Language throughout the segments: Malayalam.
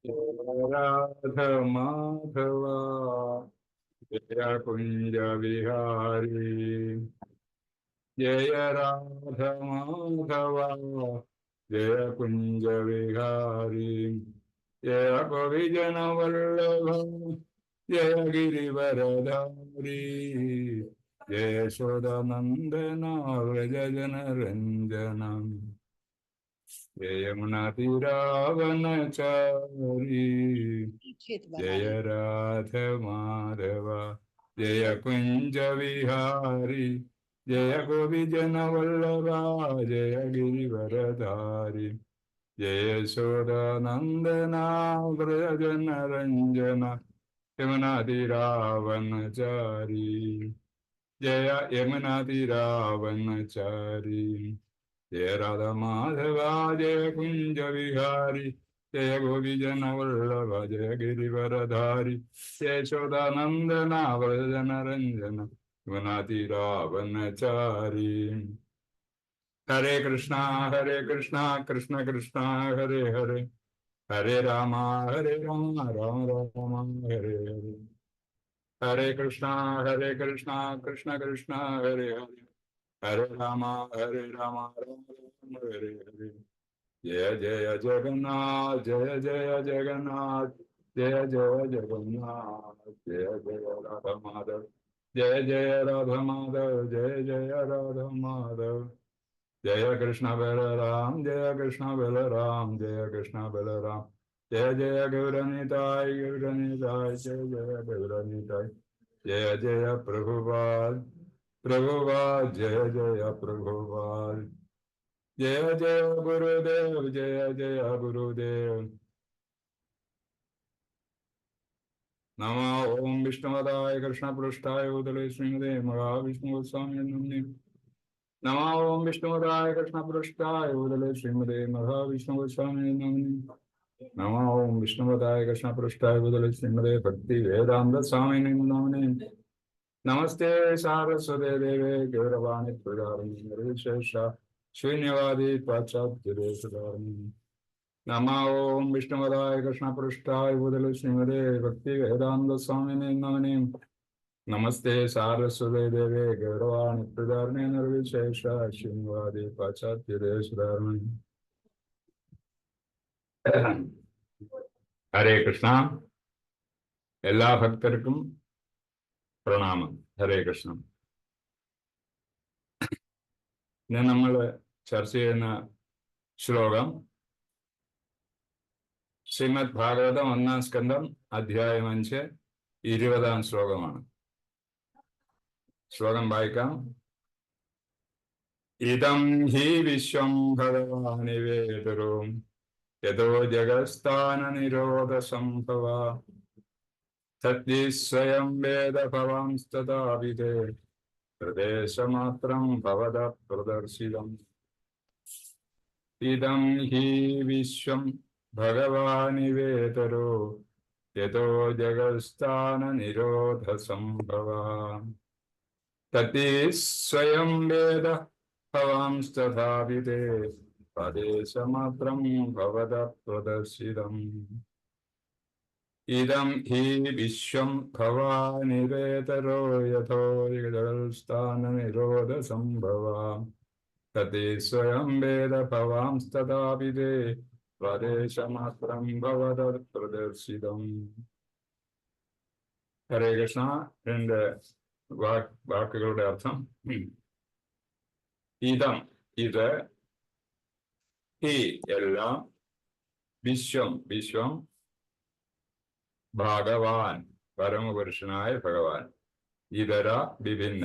राधा माधवा जय कुंज विहारी जय राधा माधवा जय कुंज विहारी जय गोविजन वल्लभ जय गिरिवरधारी जय यशोदानंदन व्रज जन रंजन जय यमुना तीरावनचारी जय राध माधव जय कुंज विहारी जय गोविजन वल्लभा जय गिरिवरधारी जय यशोदानंदना व्रज जन रंजन यमुना तीरावनचारी जय यमुना तीरावनचारी जय राधा माधवा जय कुंज विहारी जय गोविजन वल्लभ जय गिरिवरधारी जय यशोदानंदना व्रज जन रंजन यमुना तीरावनचारी हरे कृष्णा कृष्ण कृष्णा हरे हरे हरे राम राम राम हरे हरे हरे कृष्णा कृष्ण कृष्ण हरे हरे हरे राम राम राम हरे हरे जय जय जगन्नाथ जय जय जगन्नाथ जय जय जगन्नाथ जय जय राधा माधव जय जय राधा माधव जय जय राधा माधव जय कृष्ण बलराम जय कृष्ण बलराम जय कृष्ण बलराम जय जय गौरनिताय गौरनिताय जय जय गौरनिताय जय जय प्रभुपाद प्रभुपाद जय जय प्रभुपाद जय जय गुरुदेव जय जय गुरुदेव नमो ओम विष्णुपदाय कृष्णपृष्ठाय भूतले श्रीमते महाविष्णु गोस्वामी नमः नमो ओम विष्णुपदाय कृष्णपृष्ठाय भूतले श्रीमते महाविष्णु गोस्वामी नमः नमो ओम विष्णुपदाय कृष्णपृष्ठाय भूतले श्रीमते भक्ति वेदांत स्वामी नमः नमस्ते सारस्वते देवे गौरवाणी प्रदारिणी निर्विशेष शून्यवादी पाश्चात्य नमः ओम विष्णुपदाय कृष्णपृष्ठाय भूतले श्रीमते भक्ति वेदांत स्वामी नमः नमस्ते सारस्वते देवे गौरवाणी प्रदारिणी निर्विशेष शून्यवादी पाश्चात्य हरे कृष्ण എല്ലാ ഭക്തർക്കും പ്രണാമം ഹരേ കൃഷ്ണ ഇന്ന് നമ്മൾ ചർച്ച ചെയ്യുന്ന ശ്ലോകം ശ്രീമദ് ഭാഗവതം 1-ാം സ്കന്ധം അധ്യായം 5 20-ാം ശ്ലോകമാണ്. ശ്ലോകം വായിക്കാം. ഇദം ഹി വിശ്വം ഭഗവാനിവേദരോ യതോ ജഗസ്ഥാന നിരോധ സംഭവ തദ്ദി സ്വയം വേദ ഭവാംസ്തദാവിദേ പ്രദേശമാത്രം ഭവത പ്രദർശിതം. ഇദം ഹി വിശ്വം ഭഗവാനിവേദരോ യതോ ജഗസ്ഥാന നിരോധ സംഭവ തദ്ദി സ്വയം വേദ ഭവാംസ്തദാവിദേ പ്രദേശമാത്രം ഭവത പ്രദർശിതം. ഇദം ഹി വിശ്വം ഭവാനിവേതരോ യഥോ ജഗസ്ഥാന നിരോധ സംഭവ തദ്ദേ സ്വയം വേദ ഭവാംസ്തദാവിദേ പ്രദേശമാത്രം ഭവത പ്രദർശിതം. ഹരേ കൃഷ്ണ. രണ്ട് വാക്കുകളുടെ അർത്ഥം. ഇദം ഇത്, ഹി എല്ലാം, വിശ്വം വിശ്വം, ഭഗവാൻ പരമപുരുഷനായ ഭഗവാൻ, ഇതര വിഭിന്ന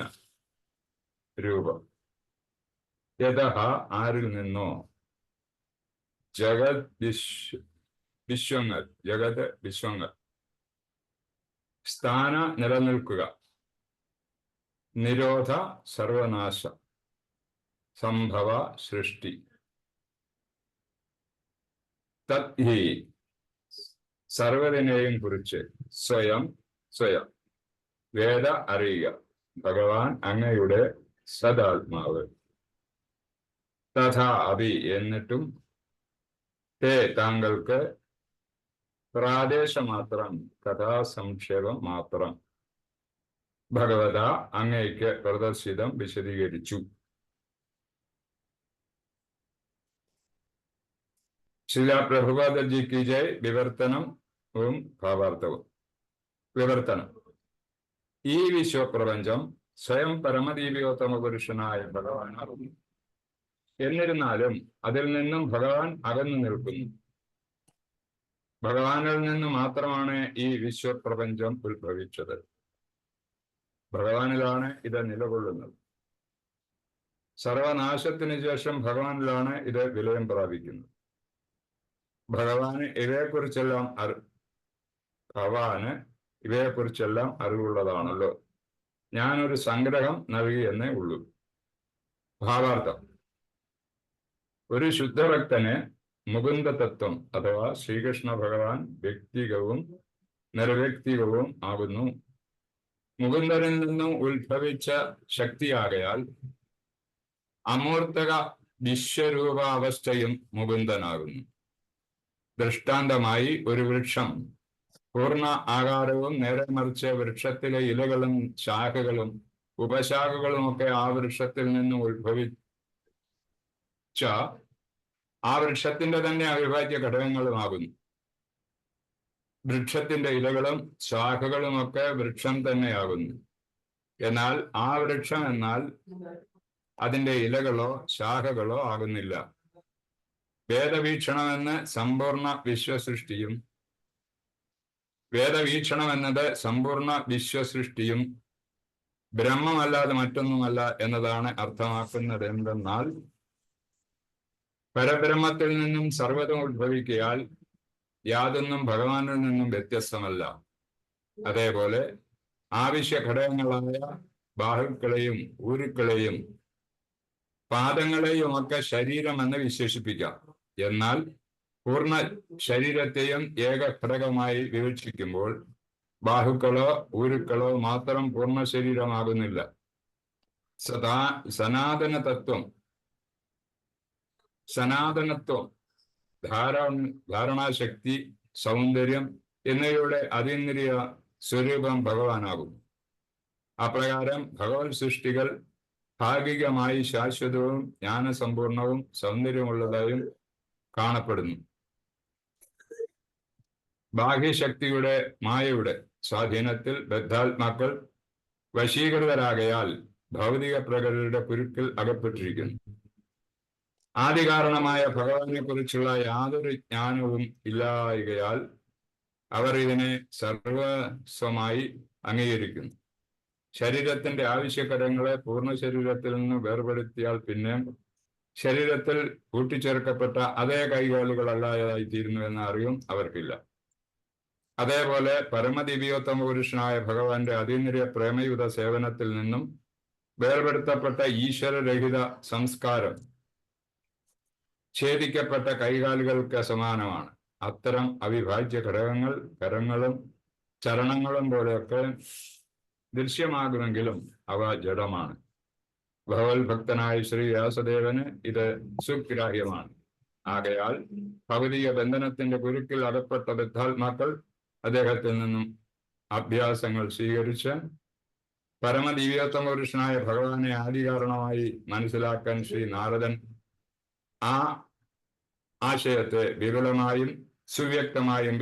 രൂപം, യതഃ ആരിൽ നിന്നോ, ജഗത് വിശ്വങ്ങൾ ജഗത് വിശ്വങ്ങൾ, സ്ഥാന നിലനിൽക്കുക, നിരോധ സർവനാശ, സംഭവ സൃഷ്ടി, തത് ഹി സർവ്വതിനെയും കുറിച്ച്, സ്വയം സ്വയം, വേദ അറിയുക, ഭഗവാൻ അങ്ങയുടെ സദാത്മാവ്, തഥാ അഭി എന്നിട്ടും, തേ താങ്കൾക്ക്, പ്രാദേശമാത്രം കഥാസംക്ഷേപം മാത്രം ഭഗവത അങ്ങയ്ക്ക് പ്രദർശിതം വിശദീകരിച്ചു. ശ്രീല പ്രഭുപാദജി കി ജയ്. വിവർത്തനവും ഭാവാർത്ഥവും. വിവർത്തനം. ഈ വിശ്വപ്രപഞ്ചം സ്വയം പരമദീപികോത്തമ പുരുഷനായ ഭഗവാനാകുന്നു. എന്നിരുന്നാലും അതിൽ നിന്നും ഭഗവാൻ അകന്നു നിൽക്കുന്നു. ഭഗവാനിൽ നിന്ന് മാത്രമാണ് ഈ വിശ്വപ്രപഞ്ചം ഉത്ഭവിച്ചത്. ഭഗവാനിലാണ് ഇത് നിലകൊള്ളുന്നത്. സർവനാശത്തിന് ശേഷം ഭഗവാനിലാണ് ഇത് വിലയം പ്രാപിക്കുന്നത്. ഭഗവാന് ഇവയെക്കുറിച്ചെല്ലാം അറിവുള്ളതാണല്ലോ. ഞാനൊരു സംഗ്രഹം നൽകി എന്നേ ഉള്ളൂ. ഭാവാർത്ഥം. ഒരു ശുദ്ധഭക്തന് മുകുന്ദതത്വം അഥവാ ശ്രീകൃഷ്ണ ഭഗവാൻ വ്യക്തികവും നിർവ്യക്തികവും ആകുന്നു. മുകുന്ദനിൽ നിന്നും ഉത്ഭവിച്ച ശക്തിയാകയാൽ അമൂർത്തക വിശ്വരൂപാവസ്ഥയും മുകുന്ദനാകുന്നു. ദൃഷ്ടാന്തമായി ഒരു വൃക്ഷം പൂർണ്ണ ആകാരവും നേരെ മറിച്ച് വൃക്ഷത്തിലെ ഇലകളും ശാഖകളും ഉപശാഖകളുമൊക്കെ ആ വൃക്ഷത്തിൽ നിന്നും ഉത്ഭവിച്ച ആ വൃക്ഷത്തിന്റെ തന്നെ അവിഭാജ്യ ഘടകങ്ങളുമാകുന്നു. വൃക്ഷത്തിന്റെ ഇലകളും ശാഖകളുമൊക്കെ വൃക്ഷം തന്നെയാകുന്നു. എന്നാൽ ആ വൃക്ഷം എന്നാൽ അതിന്റെ ഇലകളോ ശാഖകളോ ആകുന്നില്ല. വേദവീക്ഷണമെന്ന് സമ്പൂർണ്ണ വിശ്വസൃഷ്ടിയും വേദവീക്ഷണമെന്നത് സമ്പൂർണ്ണ വിശ്വസൃഷ്ടിയും ബ്രഹ്മമല്ലാതെ മറ്റൊന്നുമല്ല എന്നതാണ് അർത്ഥമാക്കുന്നത്. എന്തെന്നാൽ പരബ്രഹ്മത്തിൽ നിന്നും സർവ്വതും ഉത്ഭവിക്കയാൽ യാതൊന്നും ഭഗവാനിൽ നിന്നും വ്യത്യസ്തമല്ല. അതേപോലെ ആവശ്യ ഘടകങ്ങളായ ബാഹുക്കളെയും ഊരുക്കളെയും പാദങ്ങളെയും ഒക്കെ ശരീരമെന്ന് വിശേഷിപ്പിക്കാം. എന്നാൽ പൂർണ്ണ ശരീരത്തെയും ഏക ഘടകമായി വിവക്ഷിക്കുമ്പോൾ ബാഹുക്കളോ ഊരുക്കളോ മാത്രം പൂർണ്ണ ശരീരമാകുന്നില്ല. സനാതനത്വം, ധാരണാശക്തി, സൗന്ദര്യം എന്നിവയുടെ അതീന്ദ്രിയ സ്വരൂപം ഭഗവാനാകും. അപ്രകാരം ഭഗവത് സൃഷ്ടികൾ ഭാഗികമായി ശാശ്വതവും ജ്ഞാനസമ്പൂർണവും സൗന്ദര്യമുള്ളതായും കാണപ്പെടുന്നു. ബാഹ്യശക്തിയുടെ മായയുടെ സ്വാധീനത്തിൽ ബദ്ധാത്മാക്കൾ വശീകൃതരാകയാൽ ഭൗതിക പ്രകൃതിയുടെ കുരുക്കിൽ അകപ്പെട്ടിരിക്കുന്നു. ആദികാരണമായ ഭഗവാനെ കുറിച്ചുള്ള യാതൊരു ജ്ഞാനവും ഇല്ലായകയാൽ അവർ ഇതിനെ സർവസ്വമായി അംഗീകരിക്കുന്നു. ശരീരത്തിന്റെ ആവശ്യകരങ്ങളെ പൂർണ്ണ ശരീരത്തിൽ നിന്ന് വേർപെടുത്തിയാൽ പിന്നെ ശരീരത്തിൽ കൂട്ടിച്ചേർക്കപ്പെട്ട അതേ കൈകാലുകളല്ലാതായി തീരുന്നുവെന്ന അറിവും അവർക്കില്ല. അതേപോലെ പരമദിവ്യോത്തമ പുരുഷനായ ഭഗവാന്റെ അതീന്ദ്രിയ പ്രേമയുത സേവനത്തിൽ നിന്നും വേർപെടുത്തപ്പെട്ട ഈശ്വരരഹിത സംസ്കാരം ഛേദിക്കപ്പെട്ട കൈകാലുകൾക്ക് സമാനമാണ്. അത്തരം അവിഭാജ്യ ഘടകങ്ങൾ കരങ്ങളും ചരണങ്ങളും പോലെയൊക്കെ ദൃശ്യമാകുമെങ്കിലും അവ ജഡമാണ്. ഭഗവത് ഭക്തനായ ശ്രീ വ്യാസദേവന് ഇത് സുഗ്രാഹ്യമാണ്. ആകയാൽ ഭൗതിക ബന്ധനത്തിന്റെ കുരുക്കിൽ അകപ്പെട്ട ബദ്ധാത്മാക്കൾ അദ്ദേഹത്തിൽ നിന്നും അഭ്യാസങ്ങൾ സ്വീകരിച്ച് പരമദിവ്യോത്തമ പുരുഷനായ ഭഗവാനെ ആദികാരണമായി മനസ്സിലാക്കാൻ ശ്രീ നാരദൻ ആ ആശയത്തെ വിപുലമായും സുവ്യക്തമായും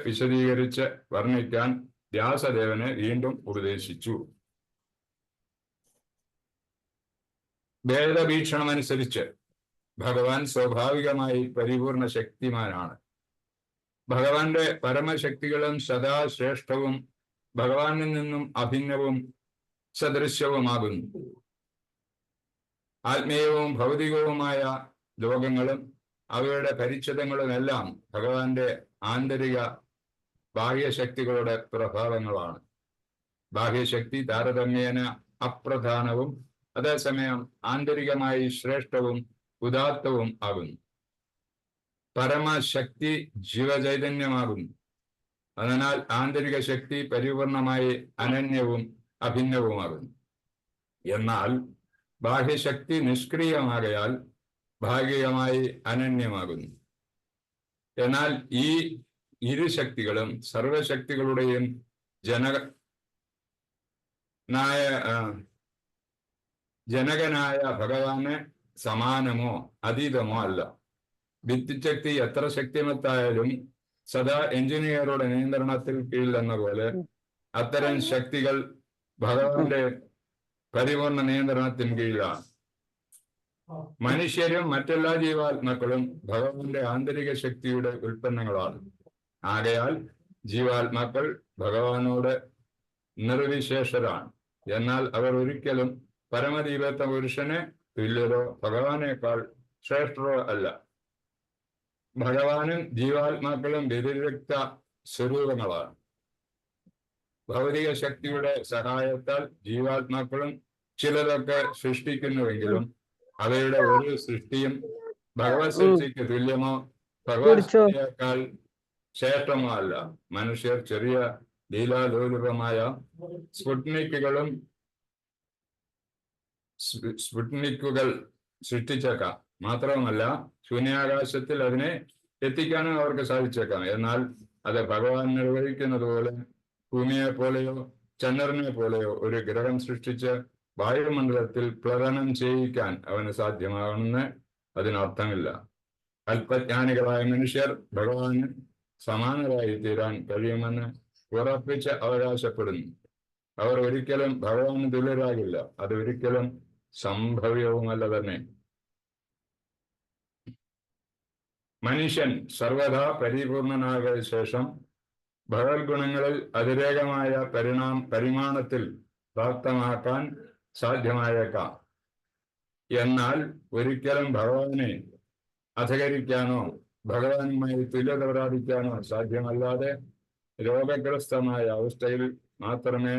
വിശദീകരിച്ച് വർണ്ണിക്കാൻ വ്യാസദേവനെ വീണ്ടും ഉപദേശിച്ചു. വേദവീക്ഷണമനുസരിച്ച് ഭഗവാൻ സ്വാഭാവികമായി പരിപൂർണ ശക്തിമാനാണ്. ഭഗവാന്റെ പരമശക്തികളും സദാ ശ്രേഷ്ഠവും ഭഗവാനിൽ നിന്നും അഭിന്നവും സദൃശ്യവുമാകുന്നു. ആത്മീയവും ഭൗതികവുമായ ലോകങ്ങളും അവയുടെ പരിച്ഛേദങ്ങളുമെല്ലാം ഭഗവാന്റെ ആന്തരിക ബാഹ്യശക്തികളുടെ പ്രഭാവങ്ങളാണ്. ബാഹ്യശക്തി താരതമ്യേന അപ്രധാനവും അതേസമയം ആന്തരികമായി ശ്രേഷ്ഠവും ഉദാത്തവും ആകുന്നു. പരമശക്തി ജീവചൈതന്യമാകുന്നു. അതിനാൽ ആന്തരിക ശക്തി പരിപൂർണമായി അനന്യവും അഭിന്നവുമാകുന്നു. എന്നാൽ ബാഹ്യശക്തി നിഷ്ക്രിയമാകയാൽ ഭാഗികമായി അനന്യമാകുന്നു. എന്നാൽ ഈ ഇരു ശക്തികളും സർവശക്തികളുടെയും ജനകനായ ഭഗവാന് സമാനമോ അതീതമോ അല്ല. ഭിത്തിശക്തി എത്ര ശക്തിമത്തായാലും സദാ എഞ്ചിനീയറുടെ നിയന്ത്രണത്തിൽ കീഴിലെന്ന പോലെ അത്തരം ശക്തികൾ ഭഗവാന്റെ പരിപൂർണ നിയന്ത്രണത്തിന് കീഴിലാണ്. മനുഷ്യരും മറ്റെല്ലാ ജീവാത്മാക്കളും ഭഗവാന്റെ ആന്തരിക ശക്തിയുടെ ഉൽപ്പന്നങ്ങളാണ്. ആകയാൽ ജീവാത്മാക്കൾ ഭഗവാനോട് നിർവിശേഷരാണ്. എന്നാൽ അവർ ഒരിക്കലും പരമദീപത്ത പുരുഷനെ തുല്യരോ ഭഗവാനേക്കാൾ ശ്രേഷ്ഠരോ അല്ല. ഭഗവാനും ജീവാത്മാക്കളും വ്യതിരിക്ത സ്വരൂപങ്ങളാണ്. ഭൗതിക ശക്തിയുടെ സഹായത്താൽ ജീവാത്മാക്കളും ചിലതൊക്കെ സൃഷ്ടിക്കുന്നുവെങ്കിലും അവയുടെ ഒരു സൃഷ്ടിയും ഭഗവത് സൃഷ്ടിക്ക് തുല്യമോ ഭഗവത് സൃഷ്ടിയേക്കാൾ ശ്രേഷ്ഠമോ അല്ല. മനുഷ്യർ ചെറിയ ലീലാലോലുപമായ സ്ഫുട്നിക്കുകൾ സൃഷ്ടിച്ചേക്കാം. മാത്രവുമല്ല ശൂന്യാകാശത്തിൽ അതിനെ എത്തിക്കാനും അവർക്ക് സാധിച്ചേക്കാം. എന്നാൽ അത് ഭഗവാൻ നിർവഹിക്കുന്നത് പോലെ ഭൂമിയെ പോലെയോ ചന്ദ്രനെ പോലെയോ ഒരു ഗ്രഹം സൃഷ്ടിച്ച് വായുമണ്ഡലത്തിൽ പ്ലവനം ചെയ്യിക്കാൻ അവന് സാധ്യമാകണമെന്ന് അതിനർത്ഥമില്ല. അല്പജ്ഞാനികളായ മനുഷ്യർ ഭഗവാന് സമാനരായി തീരാൻ കഴിയുമെന്ന് ഉറപ്പിച്ച് അവകാശപ്പെടുന്നു. അവർ ഒരിക്കലും ഭഗവാന് തുല്യരാകില്ല. അതൊരിക്കലും സംഭവ്യവുമല്ല തന്നെ. മനുഷ്യൻ സർവദാ പരിപൂർണനായ ശേഷം ഭഗവത് ഗുണങ്ങളിൽ അതിരേകമായ പരിമാണത്തിൽ പ്രാപ്തമാക്കാൻ സാധ്യമായേക്കാം. എന്നാൽ ഒരിക്കലും ഭഗവാനെ അധകരിക്കാനോ ഭഗവാനുമായി തുല്യത പ്രാപിക്കാനോ സാധ്യമല്ലാതെ രോഗഗ്രസ്തമായ അവസ്ഥയിൽ മാത്രമേ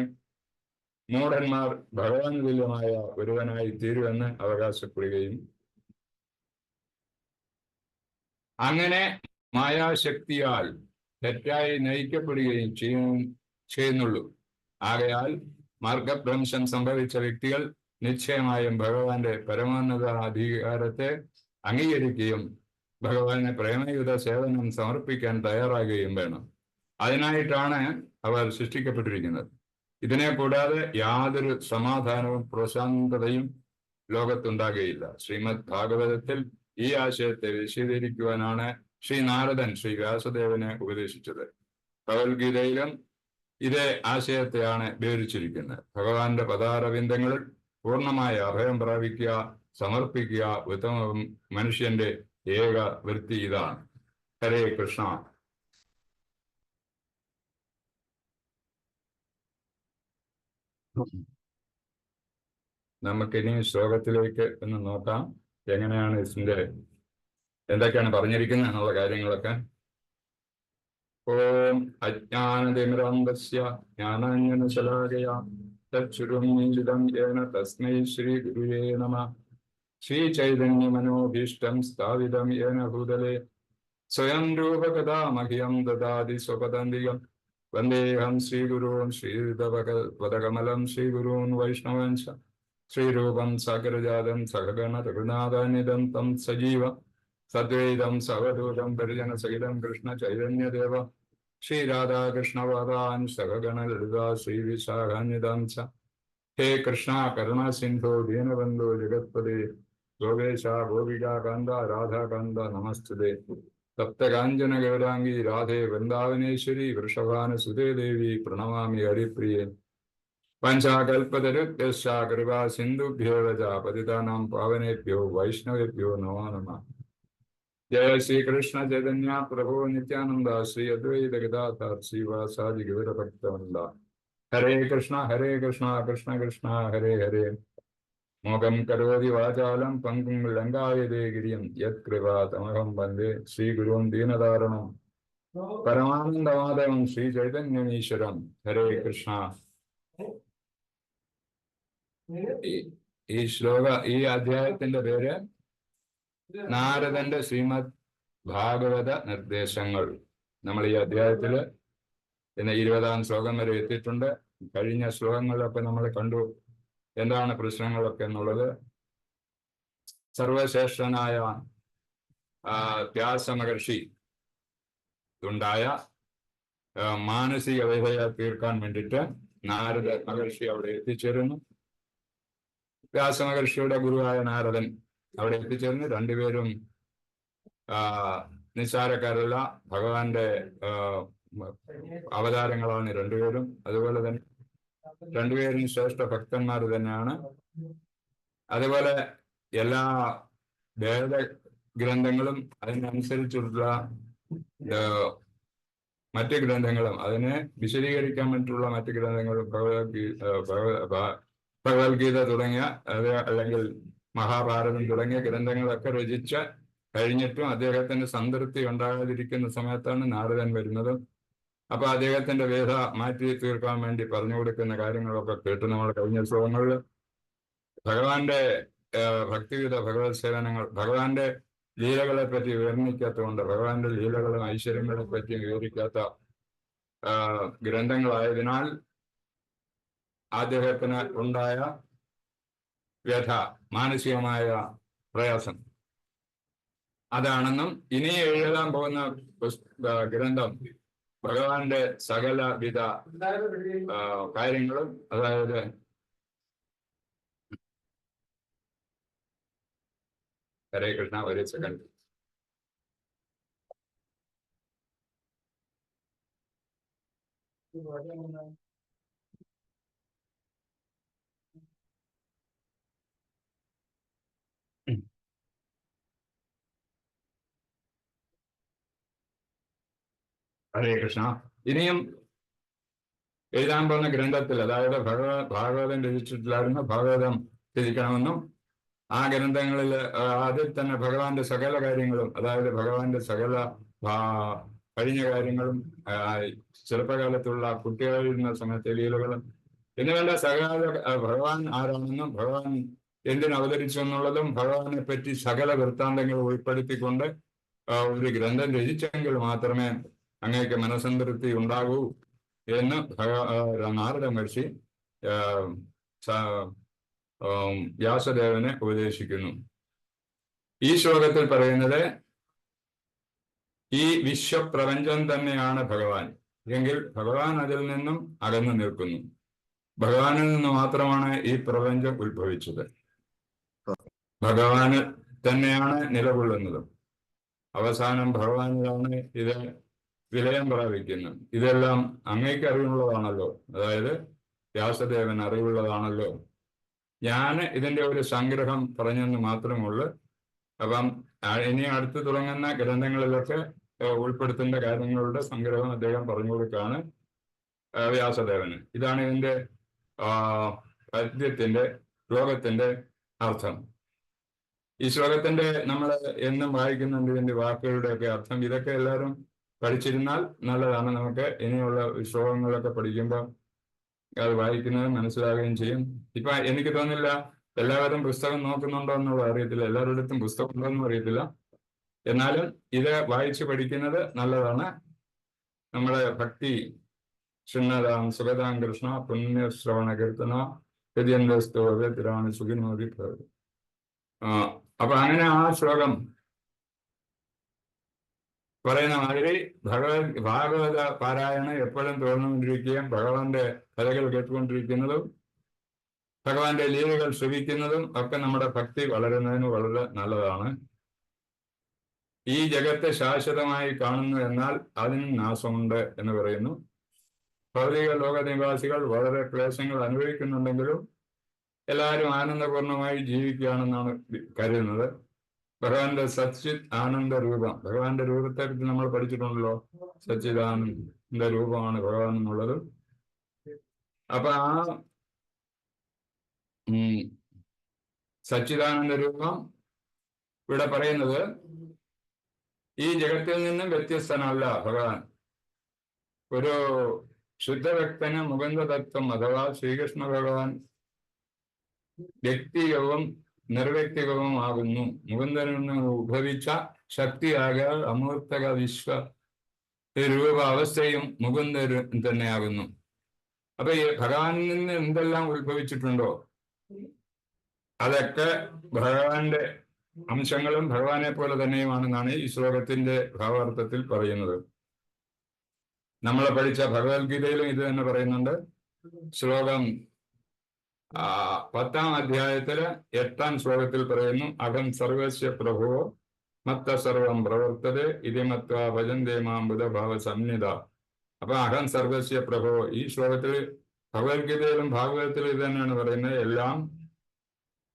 മൂഢന്മാർ ഭഗവാന് തുല്യമായ ഒരുവനായി തീരുവെന്ന് അവകാശപ്പെടുകയും അങ്ങനെ മായാശക്തിയാൽ തെറ്റായി നയിക്കപ്പെടുകയും ചെയ്യുന്നുള്ളൂ. ആകയാൽ മാർഗഭ്രംശം സംഭവിച്ച വ്യക്തികൾ നിശ്ചയമായും ഭഗവാന്റെ പരമോന്നത അധികാരത്തെ അംഗീകരിക്കുകയും ഭഗവാന് പ്രേമയുത സേവനം സമർപ്പിക്കാൻ തയ്യാറാകുകയും വേണം. അതിനായിട്ടാണ് അവർ സൃഷ്ടിക്കപ്പെട്ടിരിക്കുന്നത്. ഇതിനെ കൂടാതെ യാതൊരു സമാധാനവും പ്രശാന്തതയും ലോകത്തുണ്ടാകുകയില്ല. ശ്രീമദ് ഭാഗവതത്തിൽ ഈ ആശയത്തെ വിശദീകരിക്കുവാനാണ് ശ്രീ നാരദൻ ശ്രീ വ്യാസദേവനെ ഉപദേശിച്ചത്. ഭഗവത്ഗീതയിലും ഇതേ ആശയത്തെയാണ് വിവരിച്ചിരിക്കുന്നത്. ഭഗവാന്റെ പദാരവിന്ദങ്ങളിൽ പൂർണ്ണമായ അഭയം പ്രാപിക്കുക, സമർപ്പിക്കുക ഉത്തമ മനുഷ്യന്റെ ഏക വൃത്തി ഇതാണ്. ഹരേ കൃഷ്ണ. നമുക്കിനി ശ്ലോകത്തിലേക്ക് ഒന്ന് നോക്കാം. എങ്ങനെയാണ് ഇതിന്റെ എന്തൊക്കെയാണ് പറഞ്ഞിരിക്കുന്നത് എന്നുള്ള കാര്യങ്ങളൊക്കെ. ഓം അജ്ഞാനതിമിരാന്തസ്യ ജ്ഞാനാഞ്ജനശലാകയാ തച്ഛുരുമീലിതം യേന തസ്മൈ ശ്രീ ഗുരുവേ നമഃ. ശ്രീചൈതന്യമനോഭീഷ്ടം സ്ഥാപിതം യേന ഭൂതലേ സ്വയം രൂപകഥാ മഹ്യം ദദാതി സ്വപദന്തികം. വന്ദേഹം ശ്രീഗുരൂൻ ശ്രീയുതപദകമലം ശ്രീഗുരൂൻ വൈഷ്ണവഞ്ച ശ്രീരൂപം സകലജാതം സഹഗണ രഘുനാഥാന്വിതം തം സജീവ സദ്വൈതം സവധൂതം പരിജനസഹിതം കൃഷ്ണ ചൈതന്യദേവ ശ്രീരാധാകൃഷ്ണപാദാൻ സഹഗണ ലളിതാ ശ്രീവിശാഖാന്വിതം ച. ഹേ കൃഷ്ണ കരുണ സിന്ധോ ദീനബന്ധോ ജഗത്പദേ ഗോപേശ ഗോപികാകാന്ത രാധാകാന്ത നമസ്തുതേ. സപ്തകാഞ്ചന ഗൗരാംഗി രാധേ വൃന്ദാവനേശ്വരി വൃഷഭാനുസുതേ ദേവി പ്രണമാമി ഹരിപ്രിയേ. പഞ്ചാകൽപതരുഭ്യശ്ച കൃപാ സിന്ധുഭ്യോ ച പതിതാനാം പാവനേഭ്യോ വൈഷ്ണവേഭ്യോ നമോ നമഃ. ജയ ശ്രീകൃഷ്ണ ചൈതന്യ പ്രഭു നിത്യാനന്ദ ശ്രീ അദ്വൈത ഗദാധര ശ്രീവാസാദി ഗൗരഭക്തവൃന്ദ. ഹരേ കൃഷ്ണ കൃഷ്ണ കൃഷ്ണ ഹരേ ഹരേ. മോകം കരോതി വാചാലം പങ്കും ലങ്കായതേ ഗിരിയം യത് കൃപാ തമഹം വന്ദേ ശ്രീഗുരുൻ ദീനധാരണം പരമാനന്ദമാധവം ശ്രീ ചൈതന്യമീശ്വരം. ഹരേ കൃഷ്ണ. ഈ അധ്യായത്തിന്റെ പേര് നാരദന്റെ ശ്രീമദ് ഭാഗവത നിർദ്ദേശങ്ങൾ. നമ്മൾ ഈ അധ്യായത്തില് ഇന്ന് 20-ാം ശ്ലോകം വരെ എത്തിയിട്ടുണ്ട്. കഴിഞ്ഞ ശ്ലോകങ്ങളിലൊക്കെ നമ്മൾ കണ്ടു എന്താണ് പ്രശ്നങ്ങളൊക്കെ എന്നുള്ളത്. സർവശ്രേഷ്ഠനായ വ്യാസ മഹർഷി ഉണ്ടായ മാനസിക വ്യഥയെ തീർക്കാൻ വേണ്ടിയിട്ട് നാരദ മഹർഷി അവിടെ എത്തിച്ചേരുന്നു. വ്യാസമഹർഷിയുടെ ഗുരുവായ നാരദൻ അവിടെ എത്തിച്ചേർന്ന് രണ്ടുപേരും നിസ്സാരക്കാരല്ല, ഭഗവാന്റെ അവതാരങ്ങളാണ് രണ്ടുപേരും. അതുപോലെ തന്നെ രണ്ടുപേരും ശ്രേഷ്ഠ ഭക്തന്മാർ തന്നെയാണ്. അതുപോലെ എല്ലാ വേദ ഗ്രന്ഥങ്ങളും അതിനനുസരിച്ചുള്ള മറ്റ് ഗ്രന്ഥങ്ങളും അതിനെ വിശദീകരിക്കാൻ വേണ്ടിയിട്ടുള്ള മറ്റ് ഗ്രന്ഥങ്ങളും ഭഗവത്ഗീത തുടങ്ങിയ അല്ലെങ്കിൽ മഹാഭാരതം തുടങ്ങിയ ഗ്രന്ഥങ്ങളൊക്കെ രചിച്ച കഴിഞ്ഞിട്ടും അദ്ദേഹത്തിന് സംതൃപ്തി ഉണ്ടാകാതിരിക്കുന്ന സമയത്താണ് നാരദൻ വരുന്നത്. അപ്പൊ അദ്ദേഹത്തിന്റെ വേദ മാറ്റി തീർക്കാൻ വേണ്ടി പറഞ്ഞു കൊടുക്കുന്ന കാര്യങ്ങളൊക്കെ കേട്ട് നമ്മൾ കഴിഞ്ഞ ശ്ലോകങ്ങളിൽ ഭഗവാന്റെ ഭക്തിവിധ ഭഗവത് സേവനങ്ങൾ, ഭഗവാന്റെ ലീലകളെ പറ്റി വിവരണിക്കാത്തതുകൊണ്ട്, ഭഗവാന്റെ ലീലകളും ഐശ്വര്യങ്ങളെ പറ്റി വിവരിക്കാത്ത ഗ്രന്ഥങ്ങളായതിനാൽ അദ്ദേഹത്തിന് ഉണ്ടായ വ്യഥ, മാനസികമായ പ്രയാസം അതാണെന്നും ഇനി എഴുതാൻ പോകുന്ന ഗ്രന്ഥം ഭഗവാന്റെ സകലവിധ കാര്യങ്ങളും, അതായത് ഹരേ കൃഷ്ണ, ഒരു സെക്കൻഡ്. ഹരേ കൃഷ്ണ. ഇനിയും എഴുതാൻ പോകുന്ന ഗ്രന്ഥത്തിൽ, അതായത് ഭാഗവതം രചിച്ചിട്ടില്ലായിരുന്നു, ഭാഗവതം രചിക്കണമെന്നും ആ ഗ്രന്ഥങ്ങളിൽ അതിൽ തന്നെ ഭഗവാന്റെ സകല കാര്യങ്ങളും, അതായത് ഭഗവാന്റെ സകല കഴിഞ്ഞ കാര്യങ്ങളും, ചെറുപ്പകാലത്തുള്ള കുട്ടികളിരുന്ന സമയത്തെ ലീലകളും എന്നുവേണ്ട സകല ഭഗവാൻ ആരാണെന്നും ഭഗവാൻ എന്തിനു അവതരിച്ചു എന്നുള്ളതും ഭഗവാനെ പറ്റി സകല വൃത്താന്തങ്ങൾ ഉൾപ്പെടുത്തിക്കൊണ്ട് ഒരു ഗ്രന്ഥം രചിച്ചെങ്കിൽ മാത്രമേ അങ്ങേക്ക് മനസ്സംതൃപ്തി ഉണ്ടാകൂ എന്ന് നാരദ മഹർഷി വ്യാസദേവനെ ഉപദേശിക്കുന്നു. ഈ ശ്ലോകത്തിൽ പറയുന്നത് ഈ വിശ്വപ്രപഞ്ചം തന്നെയാണ് ഭഗവാൻ എങ്കിൽ ഭഗവാൻ അതിൽ നിന്നും അകന്നു നിൽക്കുന്നു. ഭഗവാനിൽ നിന്ന് മാത്രമാണ് ഈ പ്രപഞ്ചം ഉത്ഭവിച്ചത്. ഭഗവാന് തന്നെയാണ് നിലകൊള്ളുന്നതും. അവസാനം ഭഗവാനിലാണ് ഇത് വിലയം പ്രാപിക്കുന്നത്. ഇതെല്ലാം അങ്ങേക്ക് അറിവുള്ളതാണല്ലോ, അതായത് വ്യാസദേവൻ അറിവുള്ളതാണല്ലോ. ഞാൻ ഇതിന്റെ ഒരു സംഗ്രഹം പറഞ്ഞെന്ന് മാത്രമേ ഉള്ളൂ. അപ്പം ഇനി അടുത്ത് തുടങ്ങുന്ന ഗ്രന്ഥങ്ങളിലൊക്കെ ഉൾപ്പെടുത്തേണ്ട കാര്യങ്ങളുടെ സംഗ്രഹം അദ്ദേഹം പറഞ്ഞു കൊടുക്കുകയാണ് വ്യാസദേവന്. ഇതാണ് ഇതിന്റെ പദ്യത്തിന്റെ ശ്ലോകത്തിന്റെ അർത്ഥം. ഈ ശ്ലോകത്തിന്റെ നമ്മൾ എന്നും വായിക്കുന്നുണ്ട് ഇതിന്റെ വാക്കുകളുടെയൊക്കെ അർത്ഥം. ഇതൊക്കെ എല്ലാവരും പഠിച്ചിരുന്നാൽ നല്ലതാണ്. നമുക്ക് ഇനിയുള്ള ശ്ലോകങ്ങളൊക്കെ പഠിക്കുമ്പോൾ അത് വായിക്കുന്നത് മനസ്സിലാകുകയും ചെയ്യും. ഇപ്പൊ എനിക്ക് തോന്നില്ല എല്ലാവരും പുസ്തകം നോക്കുന്നുണ്ടോ എന്നുള്ളത് അറിയത്തില്ല, എല്ലാവരുടെ അടുത്തും പുസ്തകം ഉണ്ടോ എന്നും അറിയത്തില്ല. എന്നാലും ഇത് വായിച്ച് പഠിക്കുന്നത് നല്ലതാണ്. നമ്മളെ ഭക്തി ശൃണ്ണതാം സുഗതാം കൃഷ്ണ പുണ്യശ്രവണ കീർത്തന ഹൃദയന്തസ്തോരാണ് സുഖിനോദി. അപ്പൊ അങ്ങനെ ആ ശ്ലോകം പറയുന്ന മാതിരി ഭാഗവത പാരായണം എപ്പോഴും തുടർന്നുകൊണ്ടിരിക്കുകയും ഭഗവാന്റെ കഥകൾ കേട്ടുകൊണ്ടിരിക്കുന്നതും ഭഗവാന്റെ ലീലകൾ ശ്രവിക്കുന്നതും ഒക്കെ നമ്മുടെ ഭക്തി വളരുന്നതിന് വളരെ നല്ലതാണ്. ഈ ജഗത്തെ ശാശ്വതമായി കാണുന്നു എന്നാൽ അതിന് നാശമുണ്ട് എന്ന് പറയുന്നു. ഭൗതിക ലോക നിവാസികൾ വളരെ ക്ലേശങ്ങൾ അനുഭവിക്കുന്നുണ്ടെങ്കിലും എല്ലാവരും ആനന്ദപൂർണമായി ജീവിക്കുകയാണെന്നാണ് കരുതുന്നത്. ഭഗവാന്റെ സച്ചിത് ആനന്ദ രൂപം, ഭഗവാന്റെ രൂപത്തെ പറ്റി നമ്മൾ പഠിച്ചിട്ടുണ്ടല്ലോ. സച്ചിദാനന്ദ രൂപമാണ് ഭഗവാൻ എന്നുള്ളത്. അപ്പൊ ആ സച്ചിദാനന്ദ രൂപം ഇവിടെ പറയുന്നത് ഈ ജഗത്തിൽ നിന്നും വ്യത്യസ്തനല്ല ഭഗവാൻ. ഒരു ശുദ്ധഭക്തന് മുകുന്ദതത്വം അഥവാ ശ്രീകൃഷ്ണ ഭഗവാൻ വ്യക്തികവും നിർവ്യക്തികവും ആകുന്നു. മുകുന്ദനിൽ നിന്ന് ഉദ്ഭവിച്ച ശക്തിയാകാൽ അമൂർത്തക വിശ്വ രൂപ അവസ്ഥയും മുകുന്ദൻ തന്നെയാകുന്നു. അപ്പൊ ഈ ഭഗവാനിൽ നിന്ന് എന്തെല്ലാം ഉത്ഭവിച്ചിട്ടുണ്ടോ അതൊക്കെ ഭഗവാന്റെ അംശങ്ങളും ഭഗവാനെ പോലെ തന്നെയുമാണെന്നാണ് ഈ ശ്ലോകത്തിന്റെ ഭാവാർത്ഥത്തിൽ പറയുന്നത്. നമ്മൾ പഠിച്ച ഭഗവത്ഗീതയിലും ഇത് തന്നെ പറയുന്നുണ്ട്. ശ്ലോകം 10-ാം അധ്യായത്തില് 8-ാം ശ്ലോകത്തിൽ പറയുന്നു, അഹം സർവസ്യ പ്രഭോ മത്ത സർവം പ്രവർത്തത് ഇതി മത്വാ ഭജന്തേ മാം ബുധഭാവ സംനിധ. അപ്പൊ അഹം സർവസ്യ പ്രഭോ, ഈ ശ്ലോകത്തിൽ ഭഗവത്ഗീതയിലും ഭാഗവതത്തിലും ഇത് തന്നെയാണ് പറയുന്നത്. എല്ലാം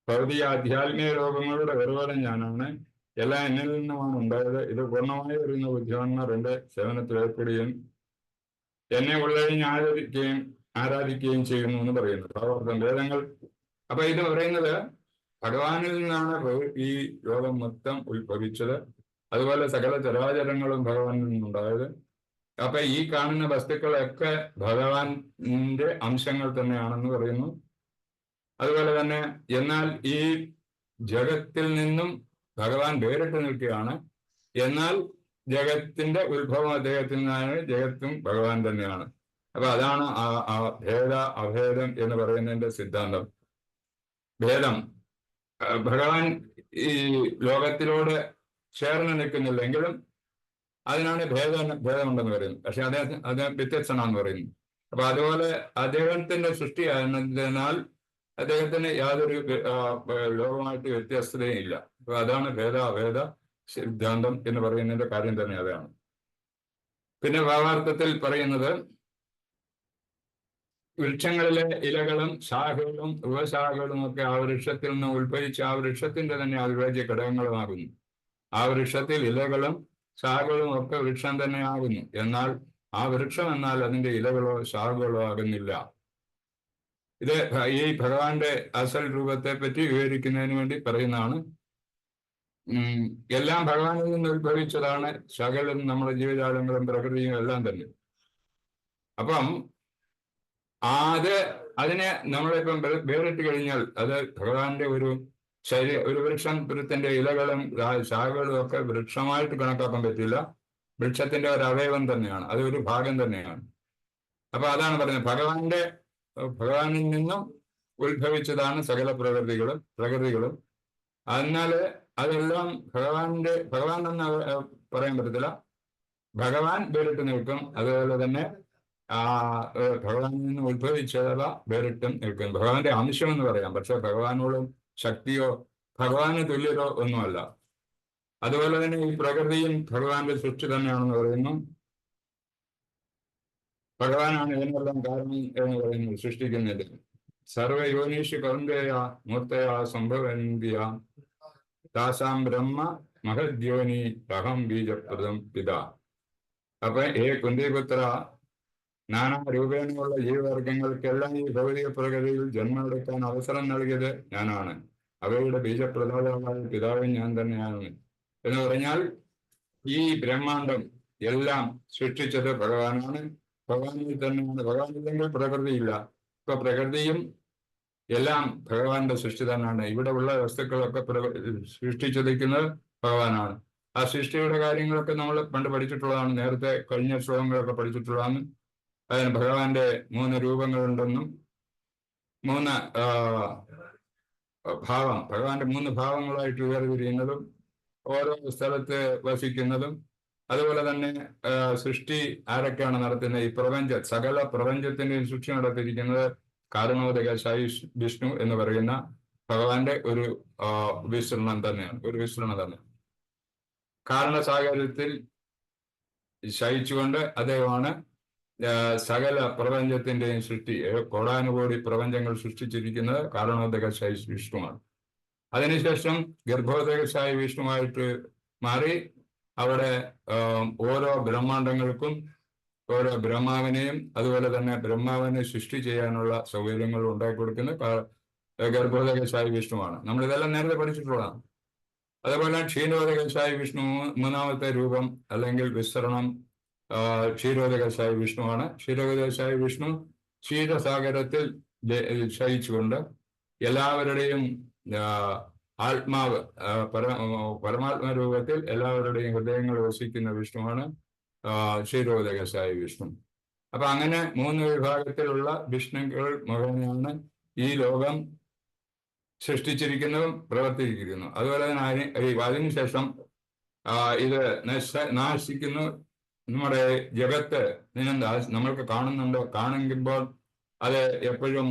ഭൗതിക ആധ്യാത്മിക ലോകങ്ങളുടെ ഉറവിടം ഞാനാണ്, എല്ലാം എന്നിൽ നിന്നുമാണ് ഉണ്ടായത്. ഇത് പൂർണ്ണമായി അറിയുന്ന ബുദ്ധിമാന്മാർ എന്റെ സേവനത്തിൽ ഏർപ്പെടുകയും എന്നെ ഉള്ളതിനെ ആരാധിക്കുകയും ചെയ്യുന്നു എന്ന് പറയുന്നു ഭാഗവതം, വേദങ്ങൾ. അപ്പൊ ഇത് പറയുന്നത് ഭഗവാനിൽ നിന്നാണ് ഈ ലോകം മൊത്തം ഉത്ഭവിച്ചത്. അതുപോലെ സകല ചരാചരങ്ങളും ഭഗവാനിൽ നിന്നുണ്ടായത്. അപ്പൊ ഈ കാണുന്ന വസ്തുക്കളൊക്കെ ഭഗവാന്റെ അംശങ്ങൾ തന്നെയാണെന്ന് പറയുന്നു. അതുപോലെ തന്നെ എന്നാൽ ഈ ജഗത്തിൽ നിന്നും ഭഗവാൻ വേറിട്ട് നിൽക്കുകയാണ്. എന്നാൽ ജഗത്തിന്റെ ഉത്ഭവം അദ്ദേഹത്തിൽ നിന്നാണ്, ജഗത്തും ഭഗവാൻ തന്നെയാണ്. അപ്പൊ അതാണ് ഭേദ അഭേദം എന്ന് പറയുന്നതിന്റെ സിദ്ധാന്തം. ഭേദം, ഭഗവാൻ ഈ ലോകത്തിലോട് ചേർന്ന് നിൽക്കുന്നില്ലെങ്കിലും അതിനാണ് ഭേദമുണ്ടെന്ന് പറയുന്നത്. പക്ഷെ അത് വ്യത്യസ്തനാണെന്ന് പറയുന്നു. അപ്പൊ അതുപോലെ അദ്ദേഹത്തിന്റെ സൃഷ്ടിയായതിനാൽ അദ്ദേഹത്തിന് യാതൊരു ലോകമായിട്ട് വ്യത്യസ്തതയും ഇല്ല. അപ്പൊ അതാണ് ഭേദ അഭേദ സിദ്ധാന്തം എന്ന് പറയുന്നതിന്റെ കാര്യം തന്നെ അതാണ്. പിന്നെ ഭാവാർത്ഥത്തിൽ പറയുന്നത്, വൃക്ഷങ്ങളിലെ ഇലകളും ശാഖകളും ഉപശാഖകളും ഒക്കെ ആ വൃക്ഷത്തിൽ നിന്ന് ഉത്ഭവിച്ച് ആ വൃക്ഷത്തിന്റെ തന്നെ അവിഭാജ്യ ഘടകങ്ങളുമാകുന്നു. ആ വൃക്ഷത്തിൽ ഇലകളും ശാഖകളും ഒക്കെ വൃക്ഷം തന്നെയാകുന്നു. എന്നാൽ ആ വൃക്ഷം എന്നാൽ അതിന്റെ ഇലകളോ ശാഖകളോ ആകുന്നില്ല. ഇത് ഈ ഭഗവാന്റെ അസൽ രൂപത്തെ പറ്റി വിവരിക്കുന്നതിന് വേണ്ടി പറയുന്നതാണ്. എല്ലാം ഭഗവാനിൽ നിന്ന് ഉത്ഭവിച്ചതാണ്, സകലും നമ്മുടെ ജീവജാലങ്ങളും പ്രകൃതിയും എല്ലാം തന്നെ. അപ്പം അതിനെ നമ്മളിപ്പം വേറിട്ട് കഴിഞ്ഞാൽ അത് ഭഗവാന്റെ ഒരു ഒരു വൃക്ഷത്തിന്റെ ഇലകളും ശാഖകളും ഒക്കെ വൃക്ഷമായിട്ട് കണക്കാക്കാൻ പറ്റില്ല. വൃക്ഷത്തിന്റെ ഒരു അവയവം തന്നെയാണ്, അത് ഒരു ഭാഗം തന്നെയാണ്. അപ്പൊ അതാണ് പറയുന്നത്, ഭഗവാനിൽ നിന്നും ഉത്ഭവിച്ചതാണ് സകല പ്രകൃതികളും. എന്നാല് അതെല്ലാം ഭഗവാൻ എന്ന് പറയാൻ പറ്റത്തില്ല. ഭഗവാൻ വേറിട്ട് നിൽക്കും. അതുപോലെ തന്നെ ഭഗവാനിൽ നിന്ന് ഉത്ഭവിച്ചവ വേറിട്ടും നിൽക്കും. ഭഗവാന്റെ അംശം എന്ന് പറയാം. പക്ഷെ ഭഗവാനോടും ശക്തിയോ ഭഗവാന് തുല്യരോ ഒന്നുമല്ല. അതുപോലെ തന്നെ ഈ പ്രകൃതിയും ഭഗവാന്റെ സൃഷ്ടി തന്നെയാണെന്ന് പറയുന്നു. ഭഗവാനാണ് ഇതിനെല്ലാം കാരണം എന്ന് പറയുന്നത്, സൃഷ്ടിക്കുന്നത്. സർവയോനീഷു കൗന്ദേയ മൂർത്തയ സംഭവന്തിയ താസാം ബ്രഹ്മ മഹദ്യോനി അഹം ബീജപ്രദം പിതാ. അപ്പൊ കുന്തിപുത്ര, നാനാ രൂപേണയുള്ള ജീവവർഗങ്ങൾക്കെല്ലാം ഈ ഭൗതിക പ്രകൃതിയിൽ ജന്മമെടുക്കാൻ അവസരം നൽകിയത് ഞാനാണ്. അവയുടെ ബീജപ്രദാതാവായ പിതാവും ഞാൻ തന്നെയാണ് എന്ന് പറഞ്ഞാൽ ഈ ബ്രഹ്മാണ്ടം എല്ലാം സൃഷ്ടിച്ചത് ഭഗവാനാണ്. ഭഗവാനിൽ തന്നെയാണ്. ഭഗവാനില്ലെങ്കിൽ പ്രകൃതിയില്ല. ഇപ്പൊ പ്രകൃതിയും എല്ലാം ഭഗവാന്റെ സൃഷ്ടി തന്നെയാണ്. ഇവിടെ ഉള്ള വസ്തുക്കളൊക്കെ സൃഷ്ടിച്ചിരിക്കുന്നത് ഭഗവാനാണ്. ആ സൃഷ്ടിയുടെ കാര്യങ്ങളൊക്കെ നമ്മൾ പണ്ട് പഠിച്ചിട്ടുള്ളതാണ്. നേരത്തെ കഴിഞ്ഞ ശ്ലോകങ്ങളൊക്കെ പഠിച്ചിട്ടുള്ളതാണ്. അതിന് ഭഗവാന്റെ 3 രൂപങ്ങളുണ്ടെന്നും 3 ഭഗവാന്റെ 3 ഭാവങ്ങളായിട്ട് വേർതിരിയുന്നതും ഓരോ സ്ഥലത്ത് വസിക്കുന്നതും, അതുപോലെ തന്നെ സൃഷ്ടി ആരൊക്കെയാണ് നടത്തുന്നത്, ഈ സകല പ്രപഞ്ചത്തിന്റെ സൃഷ്ടി നടത്തിയിരിക്കുന്നത് കാരണോദകശായി വിഷ്ണു എന്ന് പറയുന്ന ഭഗവാന്റെ ഒരു വിസ്തരണം തന്നെ. കാരണസാഗരത്തിൽ ശയിച്ചുകൊണ്ട് അദ്ദേഹമാണ് സകല പ്രപഞ്ചത്തിന്റെയും സൃഷ്ടി, കോടാനുകോടി പ്രപഞ്ചങ്ങൾ സൃഷ്ടിച്ചിരിക്കുന്നത് കാരണോദകശായി വിഷ്ണുവാണ്. അതിനുശേഷം ഗർഭോദകശായി വിഷ്ണുവായിട്ട് മാറി അവിടെ ഓരോ ബ്രഹ്മാണ്ടങ്ങൾക്കും ഓരോ ബ്രഹ്മാവിനെയും അതുപോലെ തന്നെ ബ്രഹ്മാവിനെ സൃഷ്ടി ചെയ്യാനുള്ള സൗകര്യങ്ങൾ ഉണ്ടാക്കി കൊടുക്കുന്ന ഗർഭോദകശായി വിഷ്ണുവാണ്. നമ്മളിതെല്ലാം നേരത്തെ പഠിച്ചിട്ടുള്ളതാണ്. അതേപോലെ ക്ഷീരോദകശായി വിഷ്ണു 3ാമത്തെ രൂപം അല്ലെങ്കിൽ വിസ്തരണം ക്ഷീരോദകശായി വിഷ്ണുവാണ്. ക്ഷീരോദകശായി വിഷ്ണു ക്ഷീരസാഗരത്തിൽ ശയിച്ചുകൊണ്ട് എല്ലാവരുടെയും ആത്മാവ് പരമാത്മ രൂപത്തിൽ എല്ലാവരുടെയും ഹൃദയങ്ങൾ വസിക്കുന്ന വിഷ്ണുവാണ് ക്ഷീരോദകശായി വിഷ്ണു. അപ്പൊ അങ്ങനെ 3 വിഭാഗത്തിലുള്ള വിഷ്ണുക്കൾ മുഖേനയാണ് ഈ ലോകം സൃഷ്ടിച്ചിരിക്കുന്നതും പ്രവർത്തിച്ചിരിക്കുന്നു. അതുപോലെ തന്നെ അതിനുശേഷം ഇത് നാശിക്കുന്നു. നമ്മുടെ ജഗത്ത് ഇതിനെന്താ നമ്മൾക്ക് കാണുന്നുണ്ടോ? കാണുമ്പോൾ അത് എപ്പോഴും